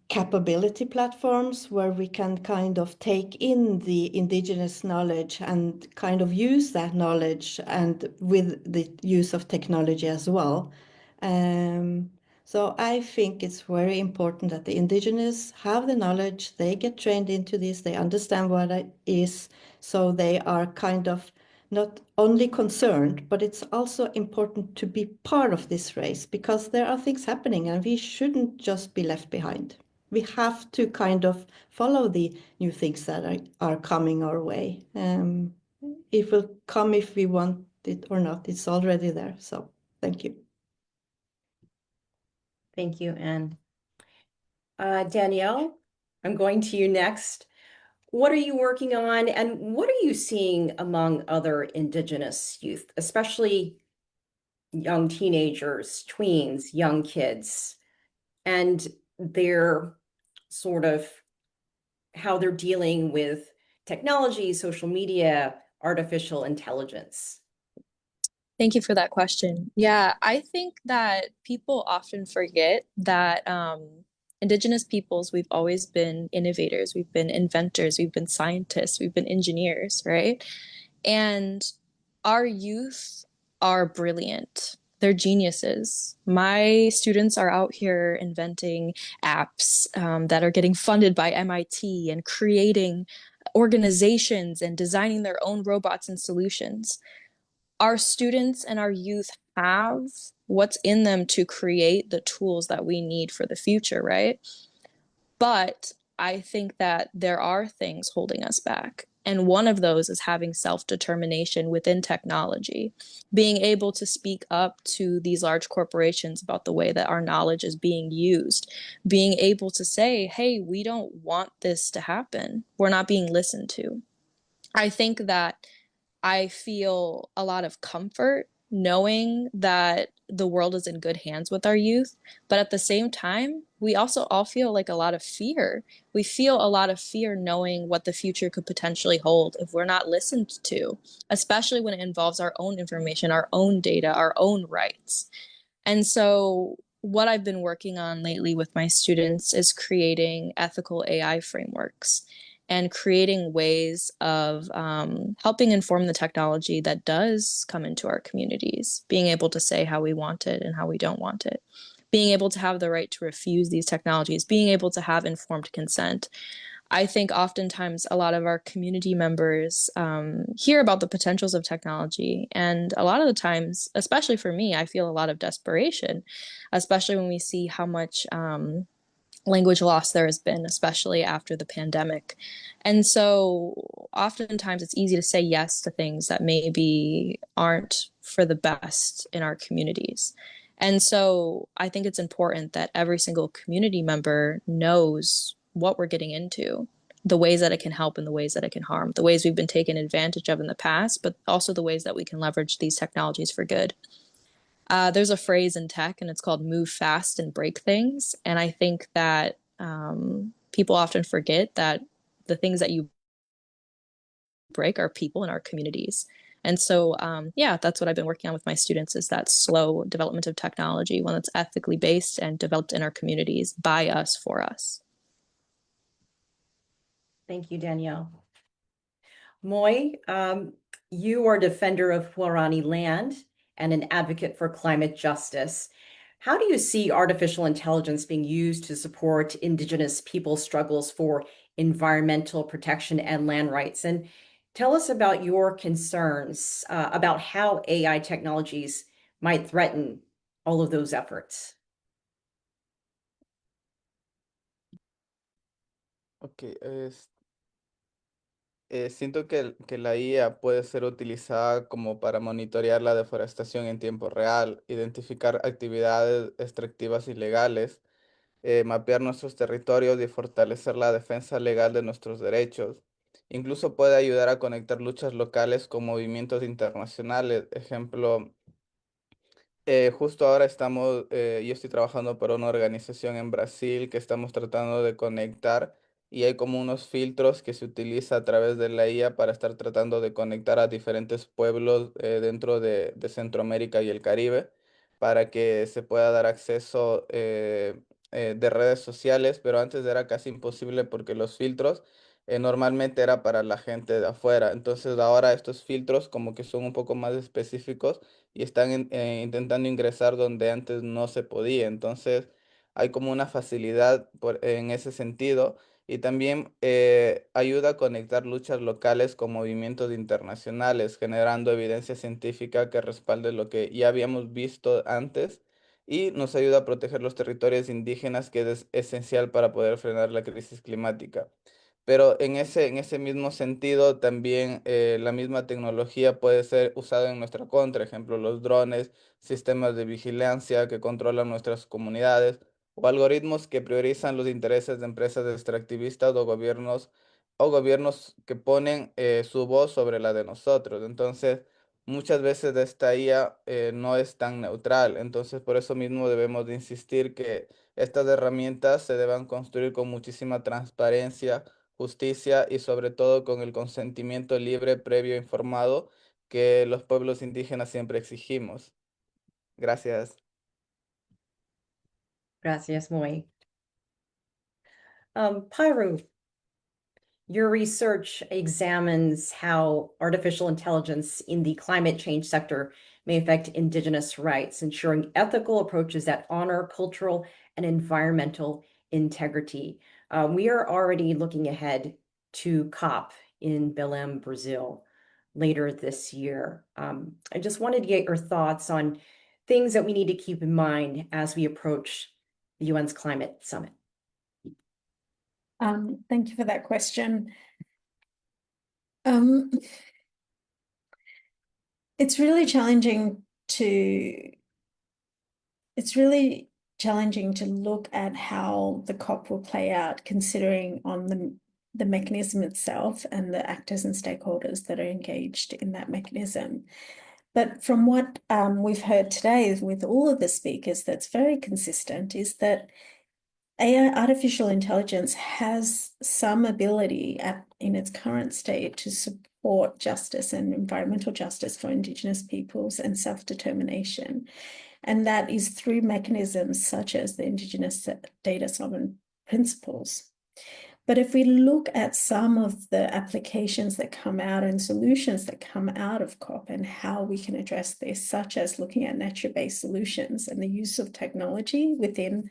capability platforms where we can kind of take in the Indigenous knowledge and kind of use that knowledge and with the use of technology as well. So I think it's very important that the Indigenous have the knowledge, they get trained into this, they understand what it is, so they are kind of not only concerned, but it's also important to be part of this race, because there are things happening and we shouldn't just be left behind. We have to kind of follow the new things that are coming our way. It will come if we want it or not. It's already there. So thank you. Thank you, Anne. Danielle, I'm going to you next. What are you working on, and what are you seeing among other Indigenous youth, especially young teenagers, tweens, young kids, and their sort of how they're dealing with technology, social media, artificial intelligence? Thank you for that question. Yeah, I think that people often forget that Indigenous peoples, we've always been innovators, we've been inventors, we've been scientists, we've been engineers, right? And our youth are brilliant. They're geniuses. My students are out here inventing apps that are getting funded by MIT and creating organizations and designing their own robots and solutions. Our students and our youth have what's in them to create the tools that we need for the future, right? But I think that there are things holding us back. And one of those is having self-determination within technology, being able to speak up to these large corporations about the way that our knowledge is being used, being able to say, hey, we don't want this to happen. We're not being listened to. I think that I feel a lot of comfort knowing that the world is in good hands with our youth. But at the same time, we also all feel like a lot of fear. We feel a lot of fear knowing what the future could potentially hold if we're not listened to, especially when it involves our own information, our own data, our own rights. And so, what I've been working on lately with my students is creating ethical AI frameworks and creating ways of helping inform the technology that does come into our communities, being able to say how we want it and how we don't want it, being able to have the right to refuse these technologies, being able to have informed consent. I think oftentimes a lot of our community members hear about the potentials of technology. And a lot of the times, especially for me, I feel a lot of desperation, especially when we see how much language loss there has been, especially after the pandemic. And so oftentimes it's easy to say yes to things that maybe aren't for the best in our communities. And so I think it's important that every single community member knows what we're getting into, the ways that it can help and the ways that it can harm, the ways we've been taken advantage of in the past, but also the ways that we can leverage these technologies for good. There's a phrase in tech and it's called move fast and break things. And I think that people often forget that the things that you break are people in our communities. And so, yeah, that's what I've been working on with my students is that slow development of technology, one that's ethically based and developed in our communities by us, for us. Thank you, Danielle. Moy, you are a defender of Huarani land and an advocate for climate justice. How do you see artificial intelligence being used to support Indigenous people's struggles for environmental protection and land rights? And tell us about your concerns about how AI technologies might threaten all of those efforts. Ok, siento que la IA puede ser utilizada como para monitorear la deforestación en tiempo real, identificar actividades extractivas ilegales, mapear nuestros territorios y fortalecer la defensa legal de nuestros derechos. Incluso puede ayudar a conectar luchas locales con movimientos internacionales. Ejemplo, justo ahora yo estoy trabajando para una organización en Brasil que estamos tratando de conectar y hay como unos filtros que se utiliza a través de la IA para estar tratando de conectar a diferentes pueblos dentro de Centroamérica y el Caribe para que se pueda dar acceso de redes sociales, pero antes era casi imposible porque los filtros normalmente era para la gente de afuera. Entonces ahora estos filtros como que son un poco más específicos y están intentando ingresar donde antes no se podía. Entonces hay como una facilidad en ese sentido y también ayuda a conectar luchas locales con movimientos internacionales, generando evidencia científica que respalde lo que ya habíamos visto antes y nos ayuda a proteger los territorios indígenas, que es esencial para poder frenar la crisis climática. Pero en ese mismo sentido, también la misma tecnología puede ser usada en nuestra contra, ejemplo, los drones, sistemas de vigilancia que controlan nuestras comunidades, o algoritmos que priorizan los intereses de empresas extractivistas o gobiernos que ponen su voz sobre la de nosotros. Entonces, muchas veces esta IA no es tan neutral. Entonces, por eso mismo debemos de insistir que estas herramientas se deban construir con muchísima transparencia, justicia y sobre todo con el consentimiento libre, previo e informado que los pueblos indígenas siempre exigimos. Gracias. Gracias, Moy. Pyru, your research examines how artificial intelligence in the climate change sector may affect Indigenous rights, ensuring ethical approaches that honor cultural and environmental integrity. We are already looking ahead to COP in Belém, Brazil, later this year. I just wanted to get your thoughts on things that we need to keep in mind as we approach the UN's Climate Summit. Thank you for that question. It's really challenging to look at how the COP will play out, considering on the mechanism itself and the actors and stakeholders that are engaged in that mechanism. But from what we've heard today with all of the speakers, that's very consistent, is that AI, artificial intelligence, has some ability in its current state to support justice and environmental justice for Indigenous peoples and self-determination. And that is through mechanisms such as the Indigenous Data Sovereign Principles. But if we look at some of the applications that come out and solutions that come out of COP and how we can address this, such as looking at nature-based solutions and the use of technology within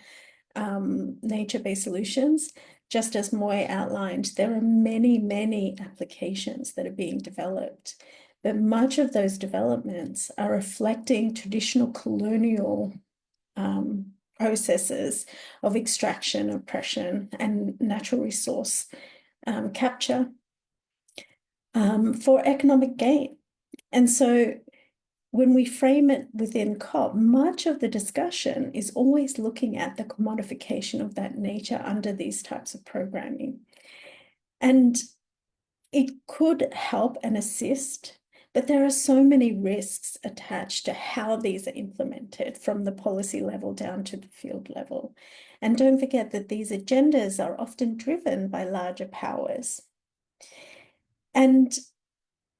nature-based solutions, just as Moy outlined, there are many, many applications that are being developed. But much of those developments are reflecting traditional colonial processes of extraction, oppression, and natural resource capture for economic gain. And so when we frame it within COP, much of the discussion is always looking at the commodification of that nature under these types of programming. And it could help and assist, but there are so many risks attached to how these are implemented from the policy level down to the field level. And don't forget that these agendas are often driven by larger powers. And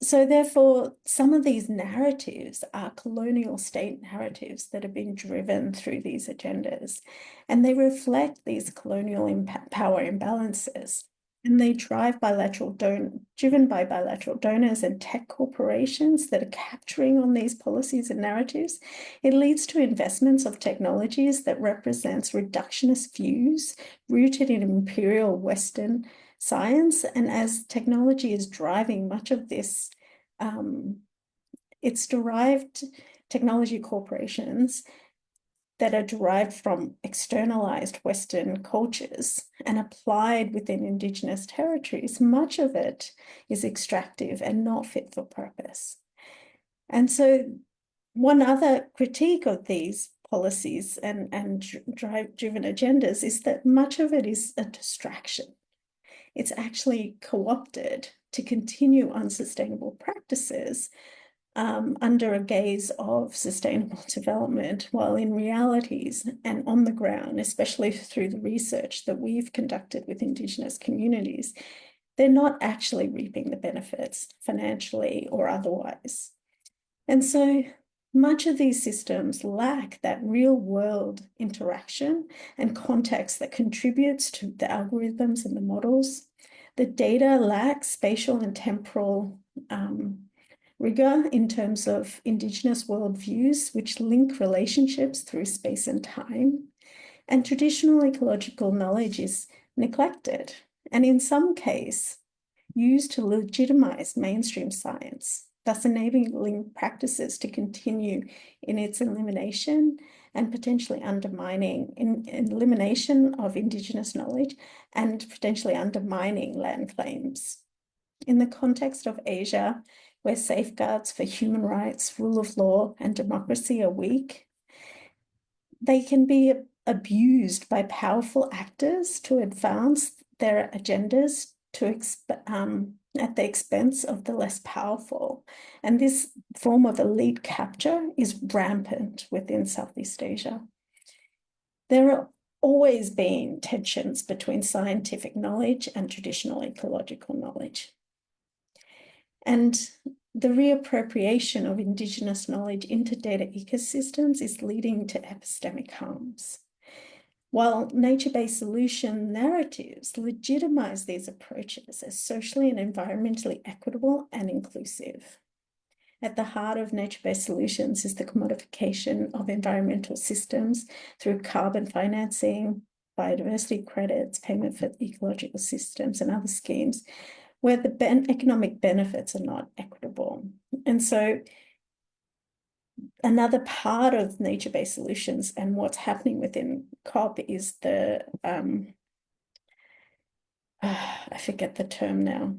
so therefore, some of these narratives are colonial state narratives that have been driven through these agendas, and they reflect these colonial power imbalances. And they driven by bilateral donors and tech corporations that are capturing on these policies and narratives. It leads to investments of technologies that represents reductionist views rooted in imperial Western science. And as technology is driving much of this, it's derived technology corporations that are derived from externalized Western cultures and applied within Indigenous territories. Much of it is extractive and not fit for purpose. And so one other critique of these policies and driven agendas is that much of it is a distraction. It's actually co-opted to continue unsustainable practices under a gaze of sustainable development, while in realities and on the ground, especially through the research that we've conducted with Indigenous communities, they're not actually reaping the benefits financially or otherwise. And so much of these systems lack that real world interaction and context that contributes to the algorithms and the models. The data lacks spatial and temporal rigor in terms of Indigenous worldviews, which link relationships through space and time. And traditional ecological knowledge is neglected, and in some case, used to legitimize mainstream science, thus enabling practices to continue in its elimination and potentially undermining elimination of Indigenous knowledge and potentially undermining land claims. In the context of Asia, where safeguards for human rights, rule of law, and democracy are weak, they can be abused by powerful actors to advance their agendas at the expense of the less powerful. And this form of elite capture is rampant within Southeast Asia. There are always been tensions between scientific knowledge and traditional ecological knowledge. And the reappropriation of Indigenous knowledge into data ecosystems is leading to epistemic harms. While nature-based solution narratives legitimize these approaches as socially and environmentally equitable and inclusive. At the heart of nature-based solutions is the commodification of environmental systems through carbon financing, biodiversity credits, payment for ecological systems, and other schemes where the economic benefits are not equitable. And so another part of nature-based solutions and what's happening within COP is the, I forget the term now.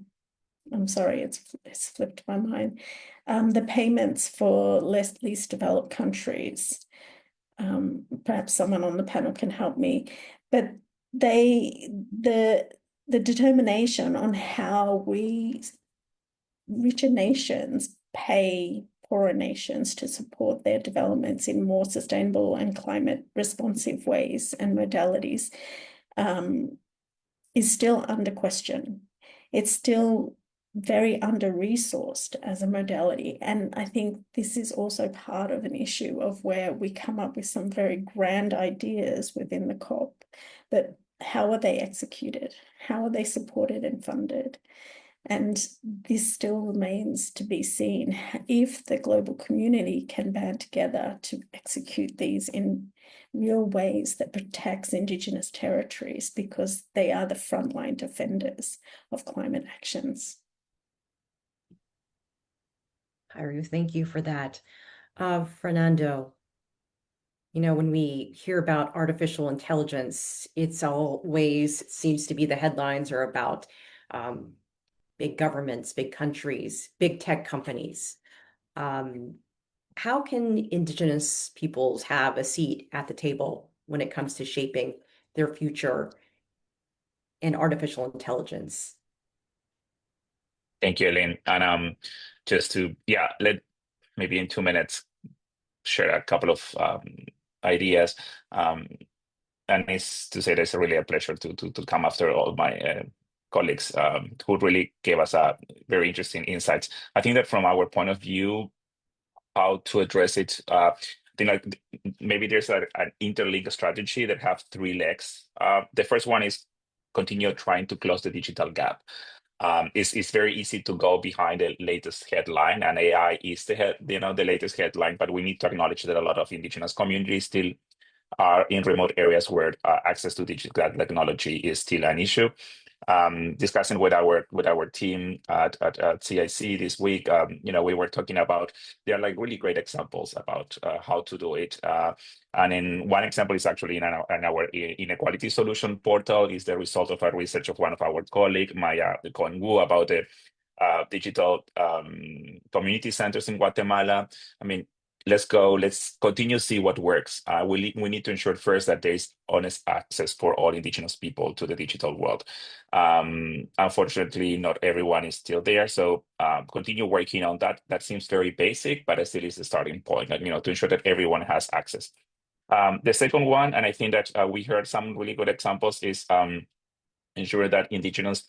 I'm sorry, it's flipped my mind. The payments for least developed countries. Perhaps someone on the panel can help me, but the determination on how richer nations pay poorer nations to support their developments in more sustainable and climate responsive ways and modalities is still under question. It's still very under-resourced as a modality. And I think this is also part of an issue of where we come up with some very grand ideas within the COP, but how are they executed? How are they supported and funded? And this still remains to be seen if the global community can band together to execute these in real ways that protects Indigenous territories, because they are the frontline defenders of climate actions. Pyru, thank you for that. Fernando, you know, when we hear about artificial intelligence, it's always seems to be the headlines are about big governments, big countries, big tech companies. How can Indigenous peoples have a seat at the table when it comes to shaping their future in artificial intelligence? Thank you, Elaine. And just to, let maybe in 2 minutes share a couple of ideas. And it's to say that it's really a pleasure to come after all my colleagues who really gave us a very interesting insights. I think that from our point of view, how to address it, I think like maybe there's an interlinked strategy that have 3 legs. The first one is continue trying to close the digital gap. It's very easy to go behind the latest headline, and AI is the latest headline, but we need to acknowledge that a lot of Indigenous communities still are in remote areas where access to digital technology is still an issue. Discussing with our team at CIC this week, we were talking about there are like really great examples about how to do it. And in one example is actually in our inequality solution portal is the result of a research of one of our colleagues, Maya Cohen-Wu, about the digital community centers in Guatemala. I mean, let's continue to see what works. We need to ensure first that there is honest access for all Indigenous people to the digital world. Unfortunately, not everyone is still there. So continue working on that. That seems very basic, but it still is the starting point, to ensure that everyone has access. The second one, and I think that we heard some really good examples, is ensure that Indigenous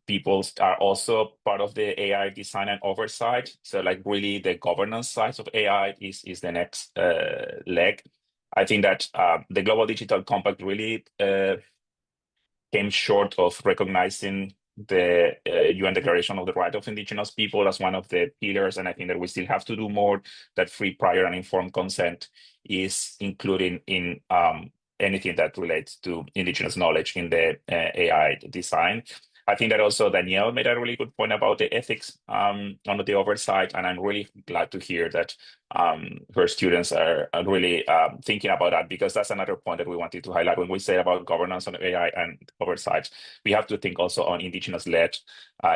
peoples are also part of the AI design and oversight. So like really the governance side of AI is the next leg. I think that the Global Digital Compact really came short of recognizing the UN Declaration of the Right of Indigenous People as one of the pillars. And I think that we still have to do more, that free, prior, and informed consent is included in anything that relates to Indigenous knowledge in the AI design. I think that also Danielle made a really good point about the ethics on the oversight, and I'm really glad to hear that her students are really thinking about that, because that's another point that we wanted to highlight when we say about governance on AI and oversight. We have to think also on indigenous-led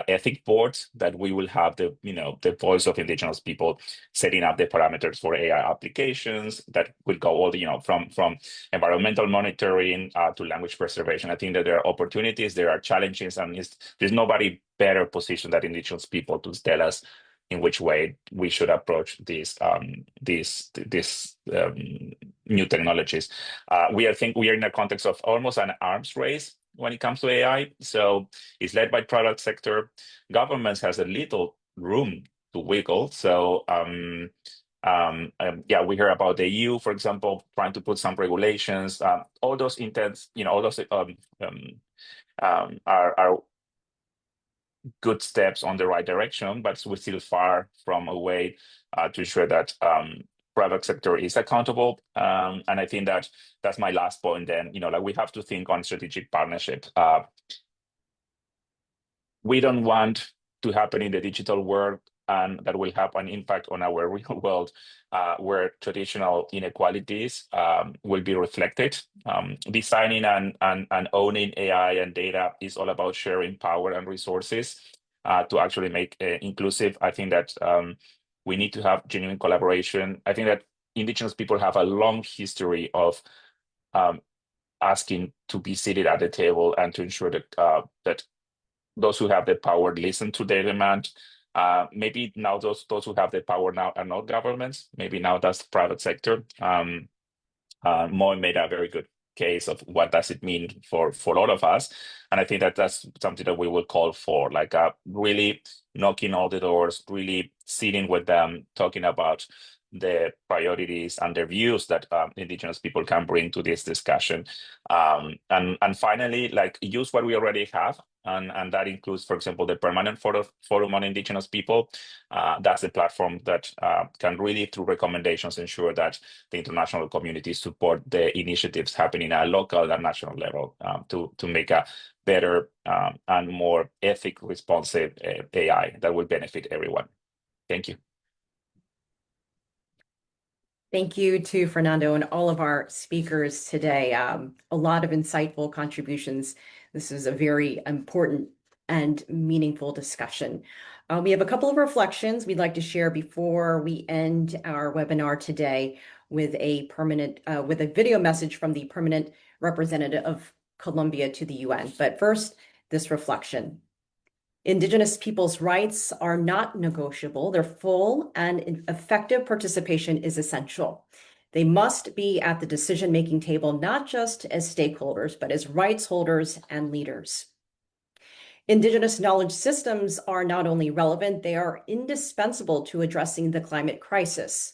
ethic boards, that we will have the voice of indigenous people setting up the parameters for AI applications that will go all the from environmental monitoring to language preservation. I think that there are opportunities, there are challenges, and there's nobody better positioned than indigenous people to tell us in which way we should approach these new technologies. We are in a context of almost an arms race when it comes to AI. So it's led by private sector. Governments has a little room to wiggle. So we hear about the EU, for example, trying to put some regulations. All those intents, all those are good steps on the right direction, but we're still far from a way to ensure that private sector is accountable. And I think that that's my last point. Then, we have to think on strategic partnership. We don't want to happen in the digital world, and that will have an impact on our real world, where traditional inequalities will be reflected. Designing and owning AI and data is all about sharing power and resources to actually make inclusive. I think that we need to have genuine collaboration. I think that indigenous people have a long history of asking to be seated at the table and to ensure that that those who have the power listen to their demand. Maybe now those who have the power now are not governments. Maybe now that's the private sector. Moy made a very good case of what does it mean for all of us. And I think that that's something that we will call for, like really knocking all the doors, really sitting with them, talking about the priorities and the views that indigenous people can bring to this discussion. And finally, like, use what we already have. And that includes, for example, the Permanent Forum on Indigenous People. That's a platform that can really, through recommendations, ensure that the international community support the initiatives happening at a local and national level to make a better and more ethic responsive AI that will benefit everyone. Thank you. Thank you to Fernando and all of our speakers today. A lot of insightful contributions. This is a very important and meaningful discussion. We have a couple of reflections we'd like to share before we end our webinar today with a video message from the permanent representative of Colombia to the UN. But first, this reflection. Indigenous peoples' rights are not negotiable. Their full and effective participation is essential. They must be at the decision-making table, not just as stakeholders, but as rights holders and leaders. Indigenous knowledge systems are not only relevant, they are indispensable to addressing the climate crisis.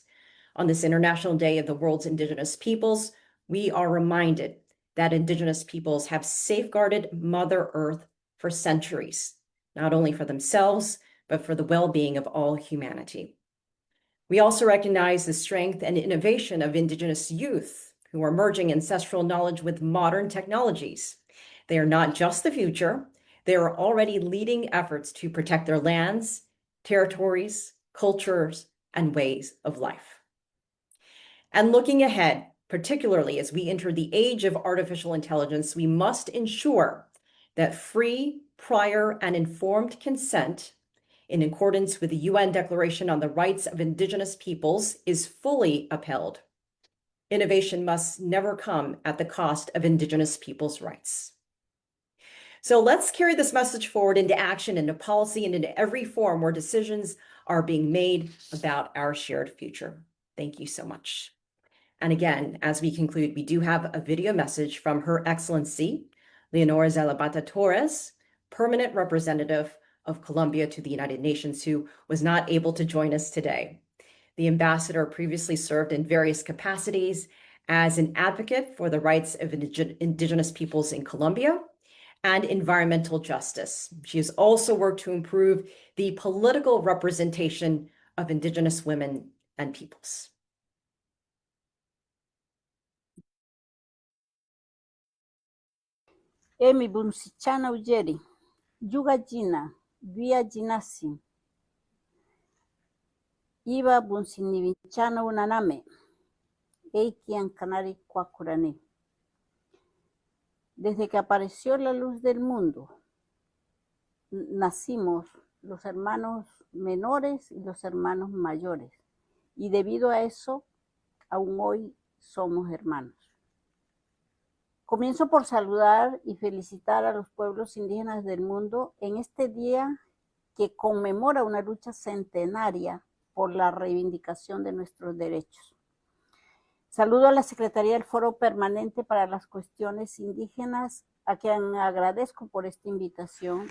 On this International Day of the World's Indigenous Peoples, we are reminded that Indigenous peoples have safeguarded Mother Earth for centuries, not only for themselves, but for the well-being of all humanity. We also recognize the strength and innovation of Indigenous youth who are merging ancestral knowledge with modern technologies. They are not just the future, they are already leading efforts to protect their lands, territories, cultures, and ways of life. And looking ahead, particularly as we enter the age of artificial intelligence, we must ensure that free, prior, and informed consent, in accordance with the UN Declaration on the Rights of Indigenous Peoples, is fully upheld. Innovation must never come at the cost of Indigenous peoples' rights. So let's carry this message forward into action, into policy, and into every form where decisions are being made about our shared future. Thank you so much. And again, as we conclude, we do have a video message from Her Excellency, Leonora Zalabata Torres, permanent representative of Colombia to the United Nations, who was not able to join us today. The ambassador previously served in various capacities as an advocate for the rights of Indigenous peoples in Colombia and environmental justice. She has also worked to improve the political representation of Indigenous women and peoples. Emi bu msichana ujeri, juga jina, via jinasi. Iba bunsinivichana unaname. Eikian kanari kwakurani. Desde que apareció la luz del mundo, nacimos los hermanos menores y los hermanos mayores. Y debido a eso, aún hoy somos hermanos. Comienzo por saludar y felicitar a los pueblos indígenas del mundo en este día que conmemora una lucha centenaria por la reivindicación de nuestros derechos. Saludo a la Secretaría del Foro Permanente para las Cuestiones Indígenas, a quien agradezco por esta invitación,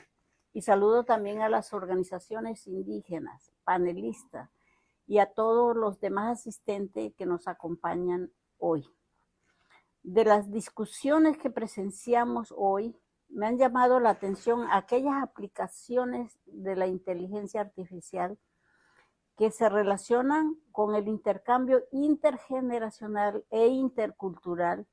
y saludo también a las organizaciones indígenas, panelistas, y a todos los demás asistentes que nos acompañan hoy. De las discusiones que presenciamos hoy, me han llamado la atención aquellas aplicaciones de la inteligencia artificial que se relacionan con el intercambio intergeneracional e intercultural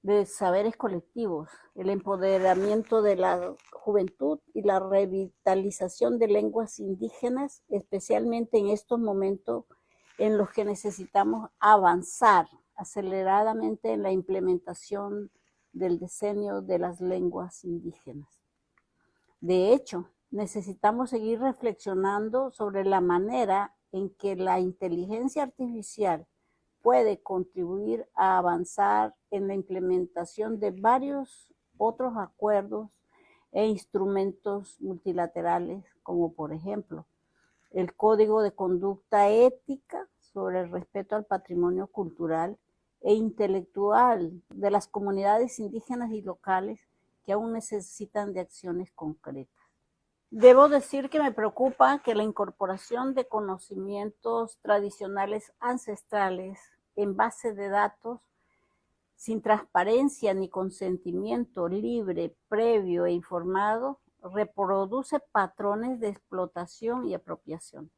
de saberes colectivos, el empoderamiento de la juventud y la revitalización de lenguas indígenas, especialmente en estos momentos en los que necesitamos avanzar aceleradamente en la implementación del diseño de las lenguas indígenas. De hecho, necesitamos seguir reflexionando sobre la manera en que la inteligencia artificial puede contribuir a avanzar en la implementación de varios otros acuerdos e instrumentos multilaterales, como por ejemplo el Código de Conducta Ética sobre el respeto al patrimonio cultural e intelectual de las comunidades indígenas y locales que aún necesitan de acciones concretas. Debo decir que me preocupa que la incorporación de conocimientos tradicionales ancestrales en base de datos sin transparencia ni consentimiento libre, previo e informado reproduce patrones de explotación y apropiación.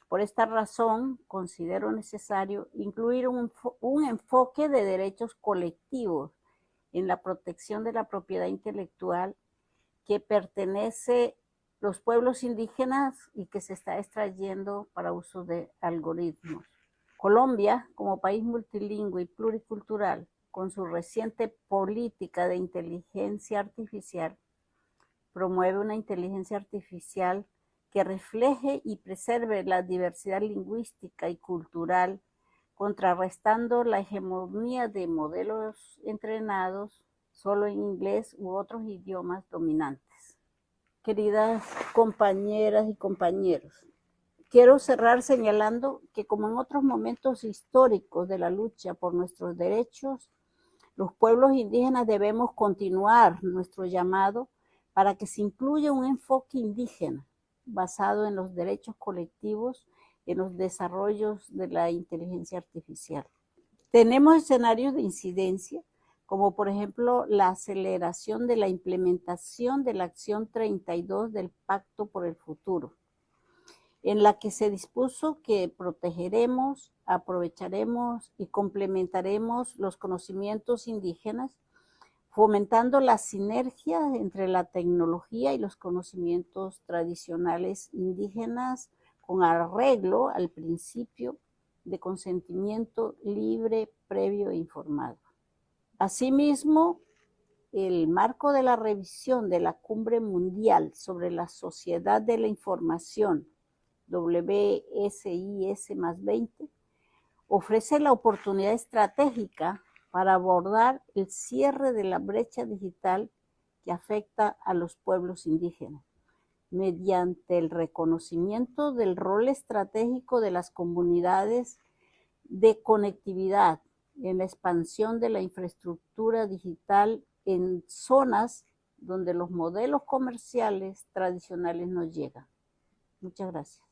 Por esta razón, considero necesario incluir un enfoque de derechos colectivos en la protección de la propiedad intelectual que pertenece a los pueblos indígenas y que se está extrayendo para uso de algoritmos. Colombia, como país multilingüe y pluricultural, con su reciente política de inteligencia artificial, promueve una inteligencia artificial que refleje y preserve la diversidad lingüística y cultural, contrarrestando la hegemonía de modelos entrenados solo en inglés u otros idiomas dominantes. Queridas compañeras y compañeros, quiero cerrar señalando que como en otros momentos históricos de la lucha por nuestros derechos, los pueblos indígenas debemos continuar nuestro llamado para que se incluya un enfoque indígena basado en los derechos colectivos y en los desarrollos de la inteligencia artificial. Tenemos escenarios de incidencia, como por ejemplo la aceleración de la implementación de la acción 32 del Pacto por el Futuro, en la que se dispuso que protegeremos, aprovecharemos y complementaremos los conocimientos indígenas, fomentando la sinergia entre la tecnología y los conocimientos tradicionales indígenas con arreglo al principio de consentimiento libre, previo e informado. Asimismo, el marco de la revisión de la Cumbre Mundial sobre la Sociedad de la Información, WSIS+20, ofrece la oportunidad estratégica para abordar el cierre de la brecha digital que afecta a los pueblos indígenas, mediante el reconocimiento del rol estratégico de las comunidades de conectividad en la expansión de la infraestructura digital en zonas donde los modelos comerciales tradicionales no llegan. Muchas gracias.